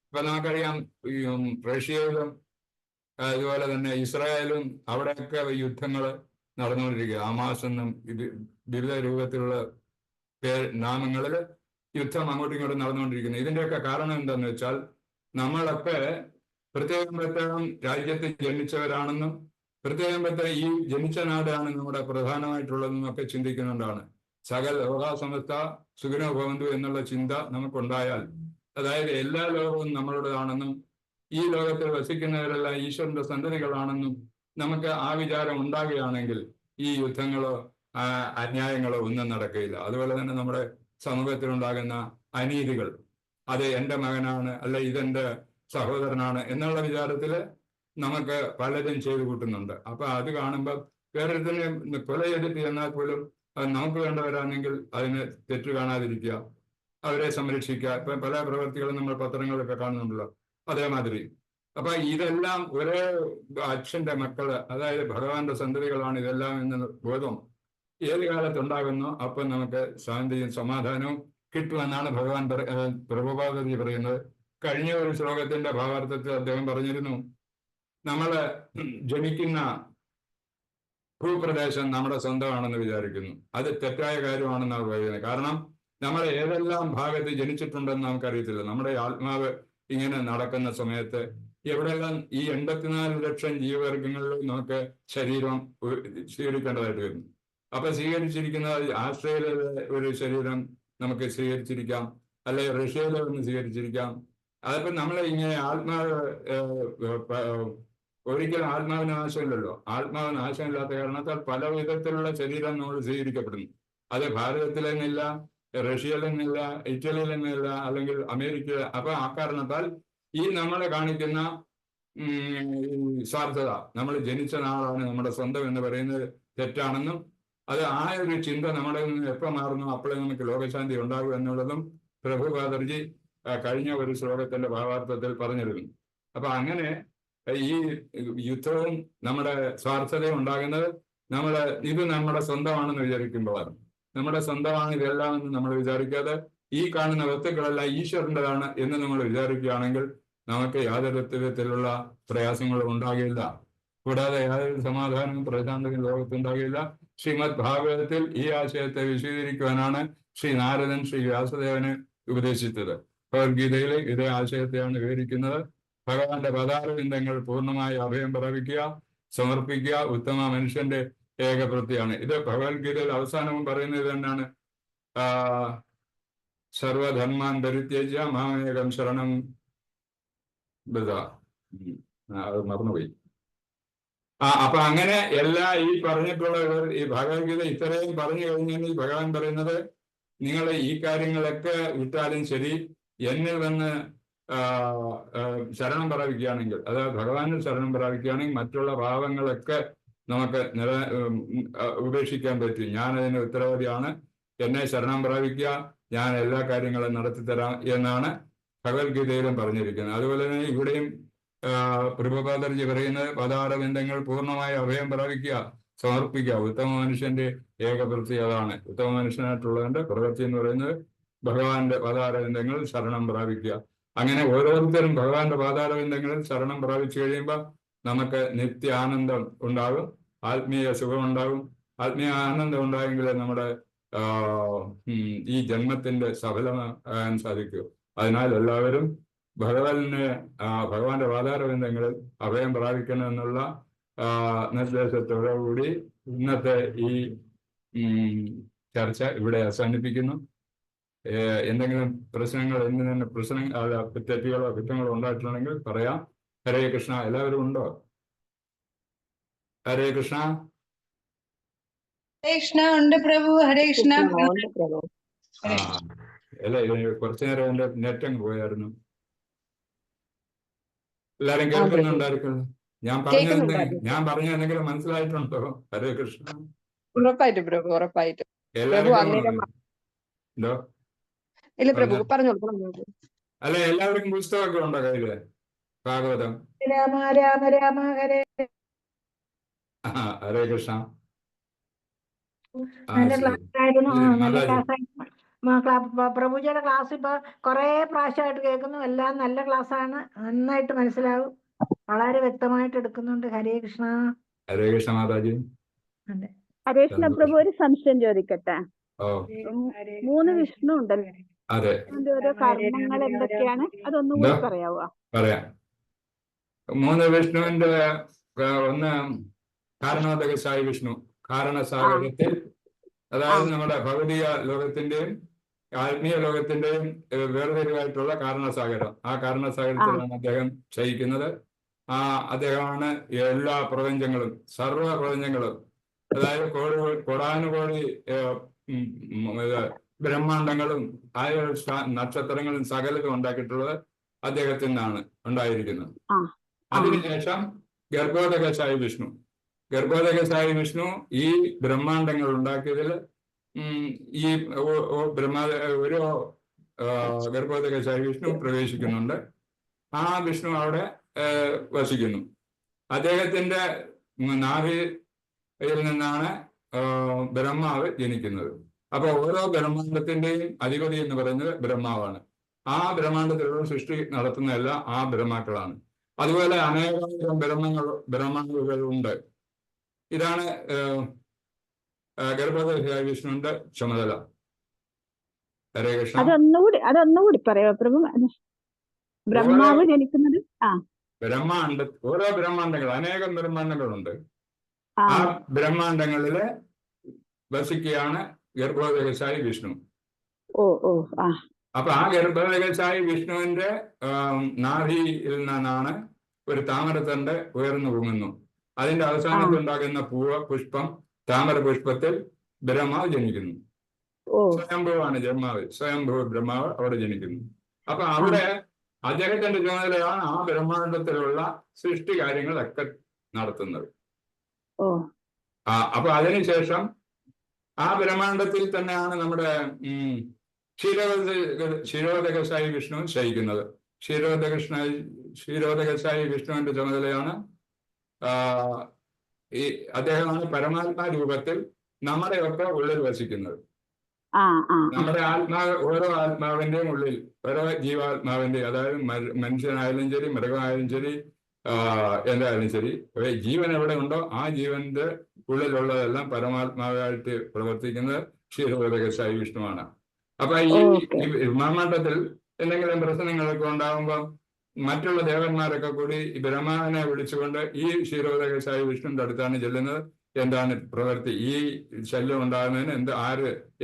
ഇപ്പൊ നമുക്കറിയാം റഷ്യയിലും അതുപോലെ തന്നെ ഇസ്രായേലും അവിടെയൊക്കെ യുദ്ധങ്ങൾ നടന്നുകൊണ്ടിരിക്കുക. ഹമാസ് എന്നും വിവിധ രൂപത്തിലുള്ള നാമങ്ങളിൽ യുദ്ധം അങ്ങോട്ടും ഇങ്ങോട്ടും നടന്നുകൊണ്ടിരിക്കുന്നത്. ഇതിന്റെയൊക്കെ കാരണം എന്താണെന്ന് വെച്ചാൽ നമ്മളൊക്കെ പ്രത്യേകം രാജ്യത്ത് ജനിച്ചവരാണെന്നും പ്രത്യേകം ഈ ജനിച്ച നാടാണ് നമ്മുടെ പ്രധാനമായിട്ടുള്ളതെന്നും ഒക്കെ ചിന്തിക്കുന്നുണ്ടാണ്. സകല ലോകാസമസ്ത സുഖിനോ ഭവന്തു എന്നുള്ള ചിന്ത നമുക്കുണ്ടായാൽ, അതായത് എല്ലാ ലോകവും നമ്മളുടേതാണെന്നും ഈ ലോകത്തിൽ വസിക്കുന്നവരെല്ലാം ഈശ്വരന്റെ സന്തതികളാണെന്നും നമുക്ക് ആ വിചാരം ഉണ്ടാകുകയാണെങ്കിൽ ഈ യുദ്ധങ്ങളോ അന്യായങ്ങളോ ഒന്നും നടക്കുകയില്ല. അതുപോലെ തന്നെ നമ്മുടെ സമൂഹത്തിലുണ്ടാകുന്ന അനീതികൾ, അത് എൻ്റെ മകനാണ് അല്ല ഇതെന്റെ സഹോദരനാണ് എന്നുള്ള വിചാരത്തില് നമുക്ക് പലരും ചെയ്തു കൂട്ടുന്നുണ്ട്. അപ്പൊ അത് കാണുമ്പോൾ വേറൊരുത്തന്നെ കൊല ചെയ്തിട്ട് എന്നാൽ പോലും അത് നമുക്ക് വേണ്ടവരാണെങ്കിൽ അതിന് തെറ്റ് കാണാതിരിക്കുക, അവരെ സംരക്ഷിക്കുക. ഇപ്പൊ പല പ്രവർത്തികളും നമ്മൾ പത്രങ്ങളിലൊക്കെ കാണുന്നുണ്ടല്ലോ, അതേമാതിരി. അപ്പൊ ഇതെല്ലാം ഒരേ അച്ഛന്റെ മക്കള്, അതായത് ഭഗവാന്റെ സന്തതികളാണ് ഇതെല്ലാം എന്ന ബോധം ഏത് കാലത്തുണ്ടാകുന്നു അപ്പൊ നമുക്ക് ശാന്തിയും സമാധാനവും കിട്ടുമെന്നാണ് ഭഗവാൻ പ്രഭുപാദജി പറയുന്നത്. കഴിഞ്ഞ ഒരു ശ്ലോകത്തിന്റെ ഭാവാർത്ഥത്തിൽ അദ്ദേഹം പറഞ്ഞിരുന്നു, നമ്മള് ജനിക്കുന്ന ഭൂപ്രദേശം നമ്മുടെ സ്വന്തമാണെന്ന് വിചാരിക്കുന്നു. അത് തെറ്റായ കാര്യമാണെന്നാണ് പറയുന്നത്. കാരണം നമ്മൾ ഏതെല്ലാം ഭാഗത്ത് ജനിച്ചിട്ടുണ്ടെന്ന് നമുക്കറിയത്തില്ല. നമ്മുടെ ആത്മാവ് ഇങ്ങനെ നടക്കുന്ന സമയത്ത് എവിടെയെല്ലാം ഈ 84 ലക്ഷം ജീവവർഗങ്ങളിലും നമുക്ക് ശരീരം സ്വീകരിക്കേണ്ടതായിട്ട് വരുന്നു. അപ്പൊ സ്വീകരിച്ചിരിക്കുന്ന ആസ്ട്രേലിയയിലെ ഒരു ശരീരം നമുക്ക് സ്വീകരിച്ചിരിക്കാം, അല്ലെ റഷ്യയിലെ ഒന്ന് സ്വീകരിച്ചിരിക്കാം. അതിപ്പോ നമ്മളെ ഇങ്ങനെ ആത്മാവ് ഒരിക്കലും ആത്മാവിന് നാശമില്ലല്ലോ. ആത്മാവിന് നാശമില്ലാത്ത കാരണത്താൽ പല വിധത്തിലുള്ള ശരീരം നമ്മൾ സ്വീകരിക്കപ്പെടുന്നു. അത് ഭാരതത്തിൽ നിന്നില്ല, റഷ്യയിൽ നിന്നില്ല, ഇറ്റലിയിൽ നിന്നില്ല, അല്ലെങ്കിൽ അമേരിക്ക. അപ്പൊ ആ കാരണത്താൽ ഈ നമ്മളെ കാണിക്കുന്ന സ്വാർത്ഥത, നമ്മൾ ജനിച്ച നാളാണ് നമ്മുടെ സ്വന്തം എന്ന് പറയുന്നത് തെറ്റാണെന്നും അത് ആ ഒരു ചിന്ത നമ്മുടെ നിന്ന് എപ്പോൾ മാറുന്നു അപ്പോഴേ നമുക്ക് ലോകശാന്തി ഉണ്ടാകും എന്നുള്ളതും പ്രഭുപാദർജി കഴിഞ്ഞ ഒരു ശ്ലോകത്തിന്റെ ഭാവാർത്ഥത്തിൽ പറഞ്ഞിരുന്നു. അപ്പൊ അങ്ങനെ ഈ യുദ്ധവും നമ്മുടെ സ്വാർത്ഥതയും ഉണ്ടാകുന്നത് ഇത് നമ്മുടെ സ്വന്തമാണെന്ന് വിചാരിക്കുമ്പോഴാണ്. നമ്മുടെ സ്വന്തമാണ് ഇതെല്ലാം എന്ന് നമ്മൾ വിചാരിക്കാതെ ഈ കാണുന്ന വസ്തുക്കളെല്ലാം ഈശ്വരൻ്റെതാണ് എന്ന് നമ്മൾ വിചാരിക്കുകയാണെങ്കിൽ നമുക്ക് യാതൊരു വിധത്തിലുള്ള പ്രയാസങ്ങളും ഉണ്ടാകില്ല. കൂടാതെ യാതൊരു സമാധാനവും പ്രശാന്തവും ലോകത്തുണ്ടാകില്ല. ശ്രീമദ് ഭാഗവതത്തിൽ ഈ ആശയത്തെ വിശദീകരിക്കുവാനാണ് ശ്രീ നാരദൻ ശ്രീ വ്യാസദേവന് ഉപദേശിച്ചത്. ഭഗവത്ഗീതയിൽ ഇതേ ആശയത്തെയാണ് വിവരിക്കുന്നത്. ഭഗവാന്റെ പദാരവിന്ദങ്ങൾ പൂർണ്ണമായി അഭയം പ്രാപിക്കുക, സമർപ്പിക്കുക ഉത്തമ മനുഷ്യന്റെ ഏകപ്രവൃത്തിയാണ്. ഇത് ഭഗവത്ഗീതയിൽ അവസാനവും പറയുന്നത് തന്നെയാണ്. സർവധർമാൻ പരിത്യജ്യ മാമേകം ശരണം വ്രജ. അത് മറന്നുപോയി. അപ്പൊ അങ്ങനെ എല്ലാ ഈ പറഞ്ഞിട്ടുള്ളവർ ഈ ഭഗവത്ഗീത ഇത്രയും പറഞ്ഞു കഴിഞ്ഞാൽ ഈ ഭഗവാൻ പറയുന്നത് നിങ്ങൾ ഈ കാര്യങ്ങളൊക്കെ വിട്ടാലും ശരി, എന്നിൽ വന്ന് ശരണം പ്രാപിക്കുകയാണെങ്കിൽ, അതായത് ഭഗവാനിൽ ശരണം പ്രാപിക്കുകയാണെങ്കിൽ മറ്റുള്ള ഭാവങ്ങളൊക്കെ നമുക്ക് ഉപേക്ഷിക്കാൻ പറ്റും. ഞാനതിന് ഉത്തരവാദിയാണ്, എന്നെ ശരണം പ്രാപിക്കുക, ഞാൻ എല്ലാ കാര്യങ്ങളും നടത്തിത്തരാം എന്നാണ് ഭഗവത്ഗീതയിലും പറഞ്ഞിരിക്കുന്നത്. അതുപോലെ തന്നെ ഇവിടെയും പ്രഭുപാദർജി പറയുന്നത് പദാരബന്ധങ്ങൾ പൂർണ്ണമായി അഭയം പ്രാപിക്കുക, സമർപ്പിക്കുക. ഉത്തമ മനുഷ്യന്റെ ഏകപ്രവൃത്തി അതാണ്. ഉത്തമ മനുഷ്യനായിട്ടുള്ളതിന്റെ പ്രവൃത്തി എന്ന് പറയുന്നത് ഭഗവാന്റെ പദാരബന്ധങ്ങൾ ശരണം പ്രാപിക്കുക. അങ്ങനെ ഓരോരുത്തരും ഭഗവാന്റെ പാതാരബന്ധങ്ങളിൽ ശരണം പ്രാപിച്ചു കഴിയുമ്പോൾ നമുക്ക് നിത്യ ആനന്ദം ഉണ്ടാകും, ആത്മീയ സുഖം ഉണ്ടാകും. ആത്മീയ ആനന്ദം ഉണ്ടായെങ്കിൽ നമ്മുടെ ഈ ജന്മത്തിന്റെ സഫലമാകാൻ സാധിക്കൂ. അതിനാൽ എല്ലാവരും ഭഗവാന്റെ പാതാരബന്ധങ്ങളിൽ അഭയം പ്രാപിക്കണം എന്നുള്ള നിർദ്ദേശത്തോടുകൂടി ഇന്നത്തെ ഈ ചർച്ച ഇവിടെ അവസാനിപ്പിക്കുന്നു. എന്തെങ്കിലും പ്രശ്നങ്ങൾ തെറ്റുകളോ കുറ്റങ്ങളോ ഉണ്ടായിട്ടുണ്ടെങ്കിൽ പറയാം. ഹരേ കൃഷ്ണ. എല്ലാവരും ഉണ്ടോ? ഹരേ കൃഷ്ണ. ഹരേ കൃഷ്ണ. ഉണ്ട് പ്രഭു. ഹരേ കൃഷ്ണ. അല്ല, കുറച്ചു നേരം എന്റെ നെറ്റ് അങ്ങ് പോയായിരുന്നു. എല്ലാരും കേൾക്കുന്നുണ്ടായിരിക്കും. ഞാൻ പറഞ്ഞ എന്തെങ്കിലും മനസ്സിലായിട്ടുണ്ടോ? ഹരേ കൃഷ്ണ. ഉറപ്പായിട്ടും പ്രഭു, ഉറപ്പായിട്ടും. എന്തോ ഇല്ല പ്രഭു, പറഞ്ഞോളൂ. അല്ല, എല്ലാവർക്കും പുസ്തകമൊക്കെ ഉണ്ടോ കയ്യില്? ഭാഗവതം. രാമ രാമ രാമ ഹരേ. ഹരേ കൃഷ്ണ. നല്ല ക്ലാസ് ആയിരുന്നു. നല്ല ക്ലാസ് ആയിരുന്നു. പ്രഭുജിയുടെ ക്ലാസ് ഇപ്പൊ കുറെ പ്രാവശ്യമായിട്ട് കേൾക്കുന്നു. എല്ലാം നല്ല ക്ലാസ്സാണ്. നന്നായിട്ട് മനസ്സിലാവും. വളരെ വ്യക്തമായിട്ട് എടുക്കുന്നുണ്ട്. ഹരേ കൃഷ്ണ. ഹരേ കൃഷ്ണ മാതാജി. അതെ. ഹരേ കൃഷ്ണ പ്രഭു, ഒരു സംശയം ചോദിക്കട്ടെ? 3 വിഷ്ണു ഉണ്ടല്ലോ, അതെ. അതിന്റെ ഓരോ കർമ്മങ്ങൾ എന്തൊക്കെയാണ്? അതൊന്നുകൂടി പറയാവോ? പറയാം. 3 വിഷ്ണുവിന്റെ ഒന്ന് കാരണോദകസായി വിഷ്ണു. കാരണസാഗരത്തിൽ, അതായത് നമ്മുടെ ഭൗതിക ലോകത്തിന്റെയും ആത്മീയ ലോകത്തിന്റെയും വേർതിരിവായിട്ടുള്ള കാരണസാഗരം. ആ കാരണസാഗരത്തിലാണ് അദ്ദേഹം ശയിക്കുന്നത്. അദ്ദേഹമാണ് എല്ലാ പ്രപഞ്ചങ്ങളും, സർവ പ്രപഞ്ചങ്ങളും, അതായത് കോടാനുകോടി ബ്രഹ്മാണ്ടങ്ങളും നക്ഷത്രങ്ങളും സകലതും ഉണ്ടാക്കിയിട്ടുള്ളത് അദ്ദേഹത്തിൽ നിന്നാണ് ഉണ്ടായിരിക്കുന്നത്. അതിനുശേഷം ഗർഭോദകസായി വിഷ്ണു. ഗർഭോദകസായി വിഷ്ണു ഈ ബ്രഹ്മാണ്ടങ്ങൾ ഉണ്ടാക്കിയതിൽ ഈ ഒരു ഗർഭോദകസായി വിഷ്ണു പ്രവേശിക്കുന്നുണ്ട്. ആ വിഷ്ണു അവിടെ വസിക്കുന്നു. അദ്ദേഹത്തിന്റെ നാഭിയിൽ നിന്നാണ് ബ്രഹ്മാവ് ജനിക്കുന്നത്. അപ്പൊ ഓരോ ബ്രഹ്മാണ്ടത്തിന്റെയും അധിപതി എന്ന് പറയുന്നത് ബ്രഹ്മാവാണ്. ആ ബ്രഹ്മാണ്ടത്തിലുള്ള സൃഷ്ടി നടത്തുന്നതല്ല ആ ബ്രഹ്മാക്കളാണ്. അതുപോലെ അനേകം ബ്രഹ്മാണ്ടുകളുണ്ട്. ഇതാണ് ഗർഭോദകസായി വിഷ്ണുവിന്റെ ചുമതല. ഹരേ കൃഷ്ണ. അതൊന്നുകൂടി പറയാമോ പ്രഭു? ബ്രഹ്മാവ് ജനിക്കുന്നത് ഓരോ ബ്രഹ്മാണ്ടങ്ങൾ, അനേകം ബ്രഹ്മാണ്ടങ്ങളുണ്ട്. ആ ബ്രഹ്മാണ്ടങ്ങളില് വസിക്കുകയാണ് ഗർഭോദകസായി വിഷ്ണു. അപ്പൊ ആ ഗർഭോദകസായി വിഷ്ണുവിന്റെ നാഭിയിൽ നിന്നാണ് ഒരു താമരത്തണ്ട് ഉയർന്നു പൊങ്ങുന്നു. അതിന്റെ അവസാനത്തുണ്ടാകുന്ന പുഷ്പം, താമര പുഷ്പത്തിൽ ബ്രഹ്മാവ് ജനിക്കുന്നു. സ്വയംഭുവാണ് ബ്രഹ്മാവ്, സ്വയംഭു ബ്രഹ്മാവ് അവിടെ ജനിക്കുന്നു. അപ്പൊ അവിടെ അദ്ദേഹത്തിന്റെ ചുമതലയാണ് ആ ബ്രഹ്മാണ്ടത്തിലുള്ള സൃഷ്ടി കാര്യങ്ങളൊക്കെ നടത്തുന്നത്. അപ്പൊ അതിനുശേഷം ആ ബ്രഹ്മാണ്ടത്തിൽ തന്നെയാണ് നമ്മുടെ ക്ഷീരോദകസായി വിഷ്ണു ശയിക്കുന്നത്. ക്ഷീരോദകസായി വിഷ്ണുവിന്റെ ചുമതലയാണ് അദ്ദേഹമാണ് പരമാത്മാ രൂപത്തിൽ നമ്മുടെയൊക്കെ ഉള്ളിൽ വസിക്കുന്നത്. നമ്മുടെ ഓരോ ആത്മാവിന്റെയും ഉള്ളിൽ, ഓരോ ജീവാത്മാവിന്റെയും, അതായത് മനുഷ്യനായാലും ശരി, മൃഗമായാലും ശരി, എന്തായാലും ശരി, ജീവൻ എവിടെ ഉണ്ടോ ആ ജീവന്റെ ഉള്ളിലുള്ളതെല്ലാം പരമാത്മാവായിട്ട് പ്രവർത്തിക്കുന്നത് ക്ഷീരോദകസായി വിഷ്ണുവാണ്. അപ്പൊ ഈ ബ്രഹ്മാണ്ടത്തിൽ എന്തെങ്കിലും പ്രശ്നങ്ങളൊക്കെ ഉണ്ടാകുമ്പോൾ മറ്റുള്ള ദേവന്മാരൊക്കെ കൂടി ഈ ബ്രഹ്മാവിനെ വിളിച്ചുകൊണ്ട് ഈ ക്ഷീരോദകശായി വിഷ്ണുവിന്റെ അടുത്താണ് ചെല്ലുന്നത്. എന്താണ് പ്രവൃത്തി, ഈ ശല്യം ഉണ്ടാകുന്നതിന്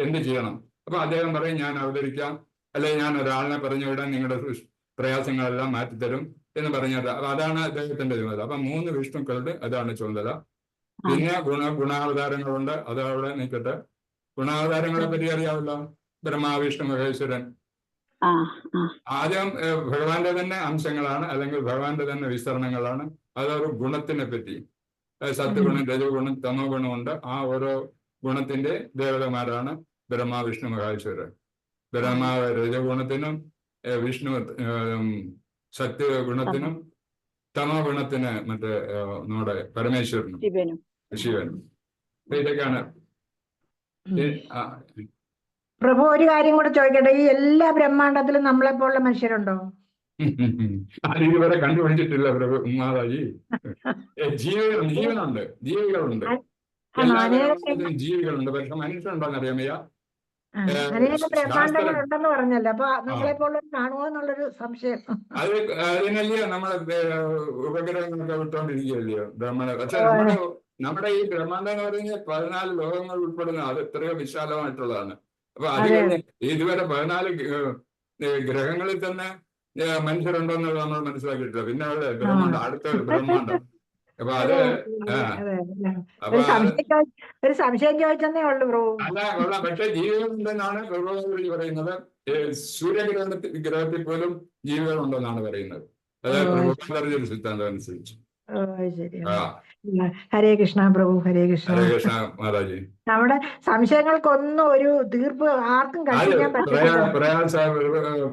എന്ത് ചെയ്യണം? അപ്പൊ അദ്ദേഹം പറയും, ഞാൻ അവതരിക്കാം, അല്ലെങ്കിൽ ഞാൻ ഒരാളിനെ പറഞ്ഞു വിടാൻ നിങ്ങളുടെ പ്രയാസങ്ങളെല്ലാം മാറ്റിത്തരും എന്ന് പറഞ്ഞത്. അപ്പൊ അതാണ് അദ്ദേഹത്തിന്റെ ചുമതല. അപ്പൊ 3 വിഷ്ണുക്കളുടെ അതാണ് ചുമതല. പിന്നെ ഗുണാവതാരങ്ങളുണ്ട്, അത് അവിടെ നിൽക്കട്ടെ. ഗുണാവതാരങ്ങളെ പറ്റി അറിയാമല്ലോ, ബ്രഹ്മ വിഷ്ണു മഹേശ്വരൻ. ആദ്യം ഭഗവാന്റെ തന്നെ അംശങ്ങളാണ്, അല്ലെങ്കിൽ ഭഗവാന്റെ തന്നെ വിസ്തരണങ്ങളാണ്. അതൊരു ഗുണത്തിനെ പറ്റി, സത്വഗുണം, രജോഗുണം, തമോ ഗുണമുണ്ട്. ആ ഓരോ ഗുണത്തിന്റെ ദേവതമാരാണ് ബ്രഹ്മ വിഷ്ണു മഹേശ്വരൻ. ബ്രഹ്മ രജഗുണത്തിനും, വിഷ്ണു സത്യഗുണത്തിനും, തമോ ഗുണത്തിന് മറ്റേ നമ്മുടെ പരമേശ്വരനും ശിവനും. ഇതൊക്കെയാണ്. പ്രഭു, ഒരു കാര്യം കൂടെ ചോദിക്കട്ടെ, ഈ എല്ലാ ബ്രഹ്മാണ്ടത്തിലും നമ്മളെ പോലുള്ള മനുഷ്യരുണ്ടോ? അത് ഇതുവരെ കണ്ടുപിടിച്ചിട്ടില്ല പ്രഭു മാതാജി. ജീവനുണ്ട്, ജീവികളുണ്ട്, എല്ലാ ബ്രഹ്മാണ്ടത്തിലും ജീവികളുണ്ട്. പക്ഷെ മനുഷ്യനുണ്ടോന്ന് അറിയാമയ്യ. അനേക ബ്രഹ്മാണ്ടങ്ങൾ ഉണ്ടെന്ന് പറഞ്ഞല്ലോ, അപ്പൊ നമ്മളെ പോലെ കാണുമോ എന്നുള്ളൊരു സംശയം. അതിനല്ലയോ നമ്മളെ ഉപഗ്രഹങ്ങളൊക്കെ വിട്ടോണ്ടിരിക്കുകയല്ലയോ ബ്രഹ്മാണ്ട. പക്ഷെ നമ്മുടെ ഈ ബ്രഹ്മാണ്ടം എന്ന് പറഞ്ഞാൽ 14 ലോകങ്ങൾ ഉൾപ്പെടുന്ന, അത് എത്രയോ വിശാലമായിട്ടുള്ളതാണ്. അപ്പൊ അത് കഴിഞ്ഞ് ഇതുവരെ 14 ഗ്രഹങ്ങളിൽ തന്നെ മനുഷ്യരുണ്ടോന്നുള്ളത് നമ്മൾ മനസ്സിലാക്കിയിട്ടില്ല. പിന്നെ അവിടെ ബ്രഹ്മാണ്ടം, അടുത്ത ബ്രഹ്മാണ്ടം. അപ്പൊ അത് ഒരു സംശയം ചോദിച്ചെന്നേ ഉള്ളു പ്രഭു. അല്ല, കൊള്ളാം. പക്ഷെ ജീവികളുണ്ടെന്നാണ് പ്രഭുജി പറയുന്നത്. ഗ്രഹത്തിൽ പോലും ജീവികളുണ്ടെന്നാണ് പറയുന്നത്. അതായത് പ്രഭുജി സിദ്ധാന്തം അനുസരിച്ച്. ഹരേ കൃഷ്ണ പ്രഭു, ഹരേ കൃഷ്ണ. ഹരേ കൃഷ്ണ മാതാജി. നമ്മുടെ സംശയങ്ങൾക്കൊന്നും ഒരു തീർപ്പ് ആർക്കും കൽപ്പിക്കാൻ പറ്റില്ല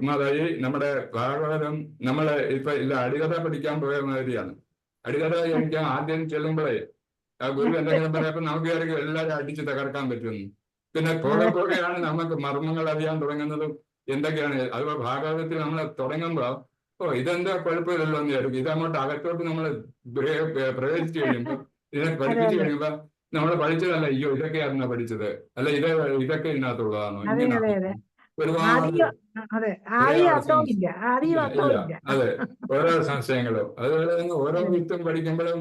മാതാജി. നമ്മുടെ ഭാഗവതം നമ്മളെ ഇപ്പൊ ഇല്ല, അടികഥ പഠിക്കാൻ പോയ മാതിരിയാണ്. അടികഥ കഴിക്കാൻ ആദ്യം ചെല്ലുമ്പോഴേ ആ ഗുരു എന്തെങ്കിലും പറയുമ്പോൾ നമുക്ക് വിചാരിക്കും എല്ലാവരും അടിച്ച് തകർക്കാൻ പറ്റുമെന്ന്. പിന്നെ പോകെയാണ് നമുക്ക് മർമ്മങ്ങൾ അറിയാൻ തുടങ്ങുന്നതും എന്തൊക്കെയാണ്. അതുപോലെ ഭാഗവതത്തിൽ നമ്മൾ തുടങ്ങുമ്പോൾ ഇതെന്താ കുഴപ്പമില്ലല്ലോ എന്ന് വിചാരിക്കും. ഇതങ്ങോട്ട് അകത്തോട്ട് നമ്മൾ പ്രവേശിച്ചു കഴിയുമ്പോൾ, ഇതിനെ പഠിപ്പിച്ചു കഴിയുമ്പോൾ നമ്മൾ പഠിച്ചതല്ല, അയ്യോ ഇതൊക്കെയായിരുന്നു പഠിച്ചത്, അല്ല ഇതൊക്കെ ഇതിനകത്തുള്ളതാണോ, ഇങ്ങനെ ഒരുപാട് അതെ ഓരോ സംശയങ്ങളും. അതുപോലെ തന്നെ ഓരോ വിത്തും പഠിക്കുമ്പോഴും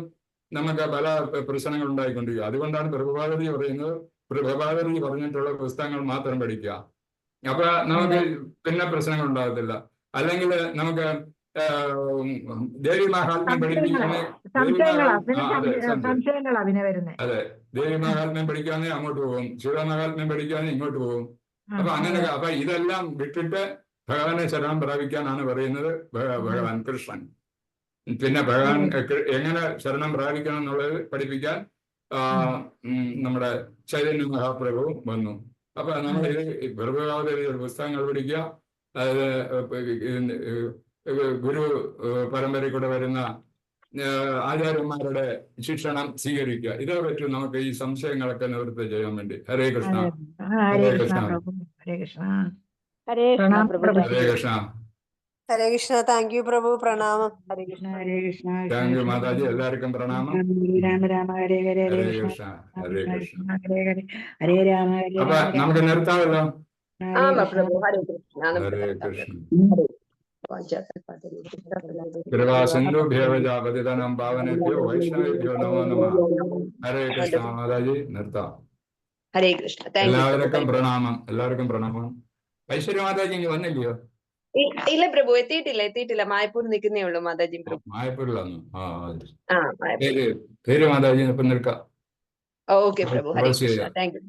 നമുക്ക് പല പ്രശ്നങ്ങൾ ഉണ്ടായിക്കൊണ്ടിരിക്കുക. അതുകൊണ്ടാണ് പ്രഭുപാദരി പറയുന്നത്, പ്രഭുപാദരി പറഞ്ഞിട്ടുള്ള പുസ്തകങ്ങൾ മാത്രം പഠിക്കുക. അപ്പൊ നമുക്ക് പിന്നെ പ്രശ്നങ്ങൾ ഉണ്ടാകത്തില്ല. അല്ലെങ്കിൽ നമുക്ക് ദേവി മഹാത്മ്യം പഠിപ്പിക്കുകയാണെങ്കിൽ അതെ, ദേവി മഹാത്മ്യം പഠിക്കുകയാണെങ്കിൽ അങ്ങോട്ട് പോകും, ശിവമഹാത്മ്യം പഠിക്കുകയാണെങ്കിൽ ഇങ്ങോട്ട് പോകും. അപ്പൊ അങ്ങനെയൊക്കെ. അപ്പൊ ഇതെല്ലാം വിട്ടിട്ട് ഭഗവാനെ ശരണം പ്രാപിക്കാനാണ് പറയുന്നത് ഭഗവാൻ കൃഷ്ണൻ. പിന്നെ ഭഗവാൻ എങ്ങനെ ശരണം പ്രാപിക്കണം എന്നുള്ളത് പഠിപ്പിക്കാൻ നമ്മുടെ ചൈതന്യ മഹാപ്രഭുവും വന്നു. അപ്പൊ നമ്മൾ പ്രഭുപാദരി പുസ്തകങ്ങൾ പഠിക്കുക, അതായത് ഗുരു പരമ്പരയിൽ കൂടെ വരുന്ന ആചാര്യന്മാരുടെ ശിക്ഷണം സ്വീകരിക്കുക. ഇതേ പറ്റും നമുക്ക് ഈ സംശയങ്ങളൊക്കെ നിവൃത്തി ചെയ്യാൻ വേണ്ടി. ഹരേ കൃഷ്ണ. ഹരേ കൃഷ്ണ പ്രഭു, ഹരേ കൃഷ്ണ. ഹരേ കൃഷ്ണ. ഹരേ കൃഷ്ണ. ഹരേ കൃഷ്ണ. Thank you Prabhu. പ്രണാമം. ഹരേ കൃഷ്ണ, ഹരേ കൃഷ്ണ. Thank you Mataji. എല്ലാവർക്കും പ്രണാമം. രാമ രാമ ഹരേ ഹരേ, ഹരേ ഹരേ കൃഷ്ണ. ഹരേ കൃഷ്ണ. ഹരേ ഹരേ, ഹരേ രാമ ഹരേ അപ്പൊ നമുക്ക് നിർത്താമല്ലോ. പ്രഭു. ഹരേ കൃഷ്ണ. ഹരേ കൃഷ്ണ. കൃപാസിന്ധുഭ്യോ പതിതനാം പാവനേഭ്യോ വൈഷ്ണവേഭ്യോ നമോ നമഃ. ഹരേ കൃഷ്ണ മാതാജി. നിർത്താം. ഹരേ കൃഷ്ണ. എല്ലാവർക്കും പ്രണാമം. എല്ലാവർക്കും പ്രണാമം. ഐശ്വര്യ മാതാജി ഇങ്ങ് വന്നില്ലയോ? ഇല്ല പ്രഭു, എത്തിയിട്ടില്ല. മായപ്പൂർ നിൽക്കുന്നേ ഉള്ളൂ മാതാജി. മായപ്പൂരിലാന്നു. പേര് മാതാജി ഇപ്പൊ നിൽക്കാം. ഓക്കെ പ്രഭു. ഹരേ കൃഷ്ണ. Thank U.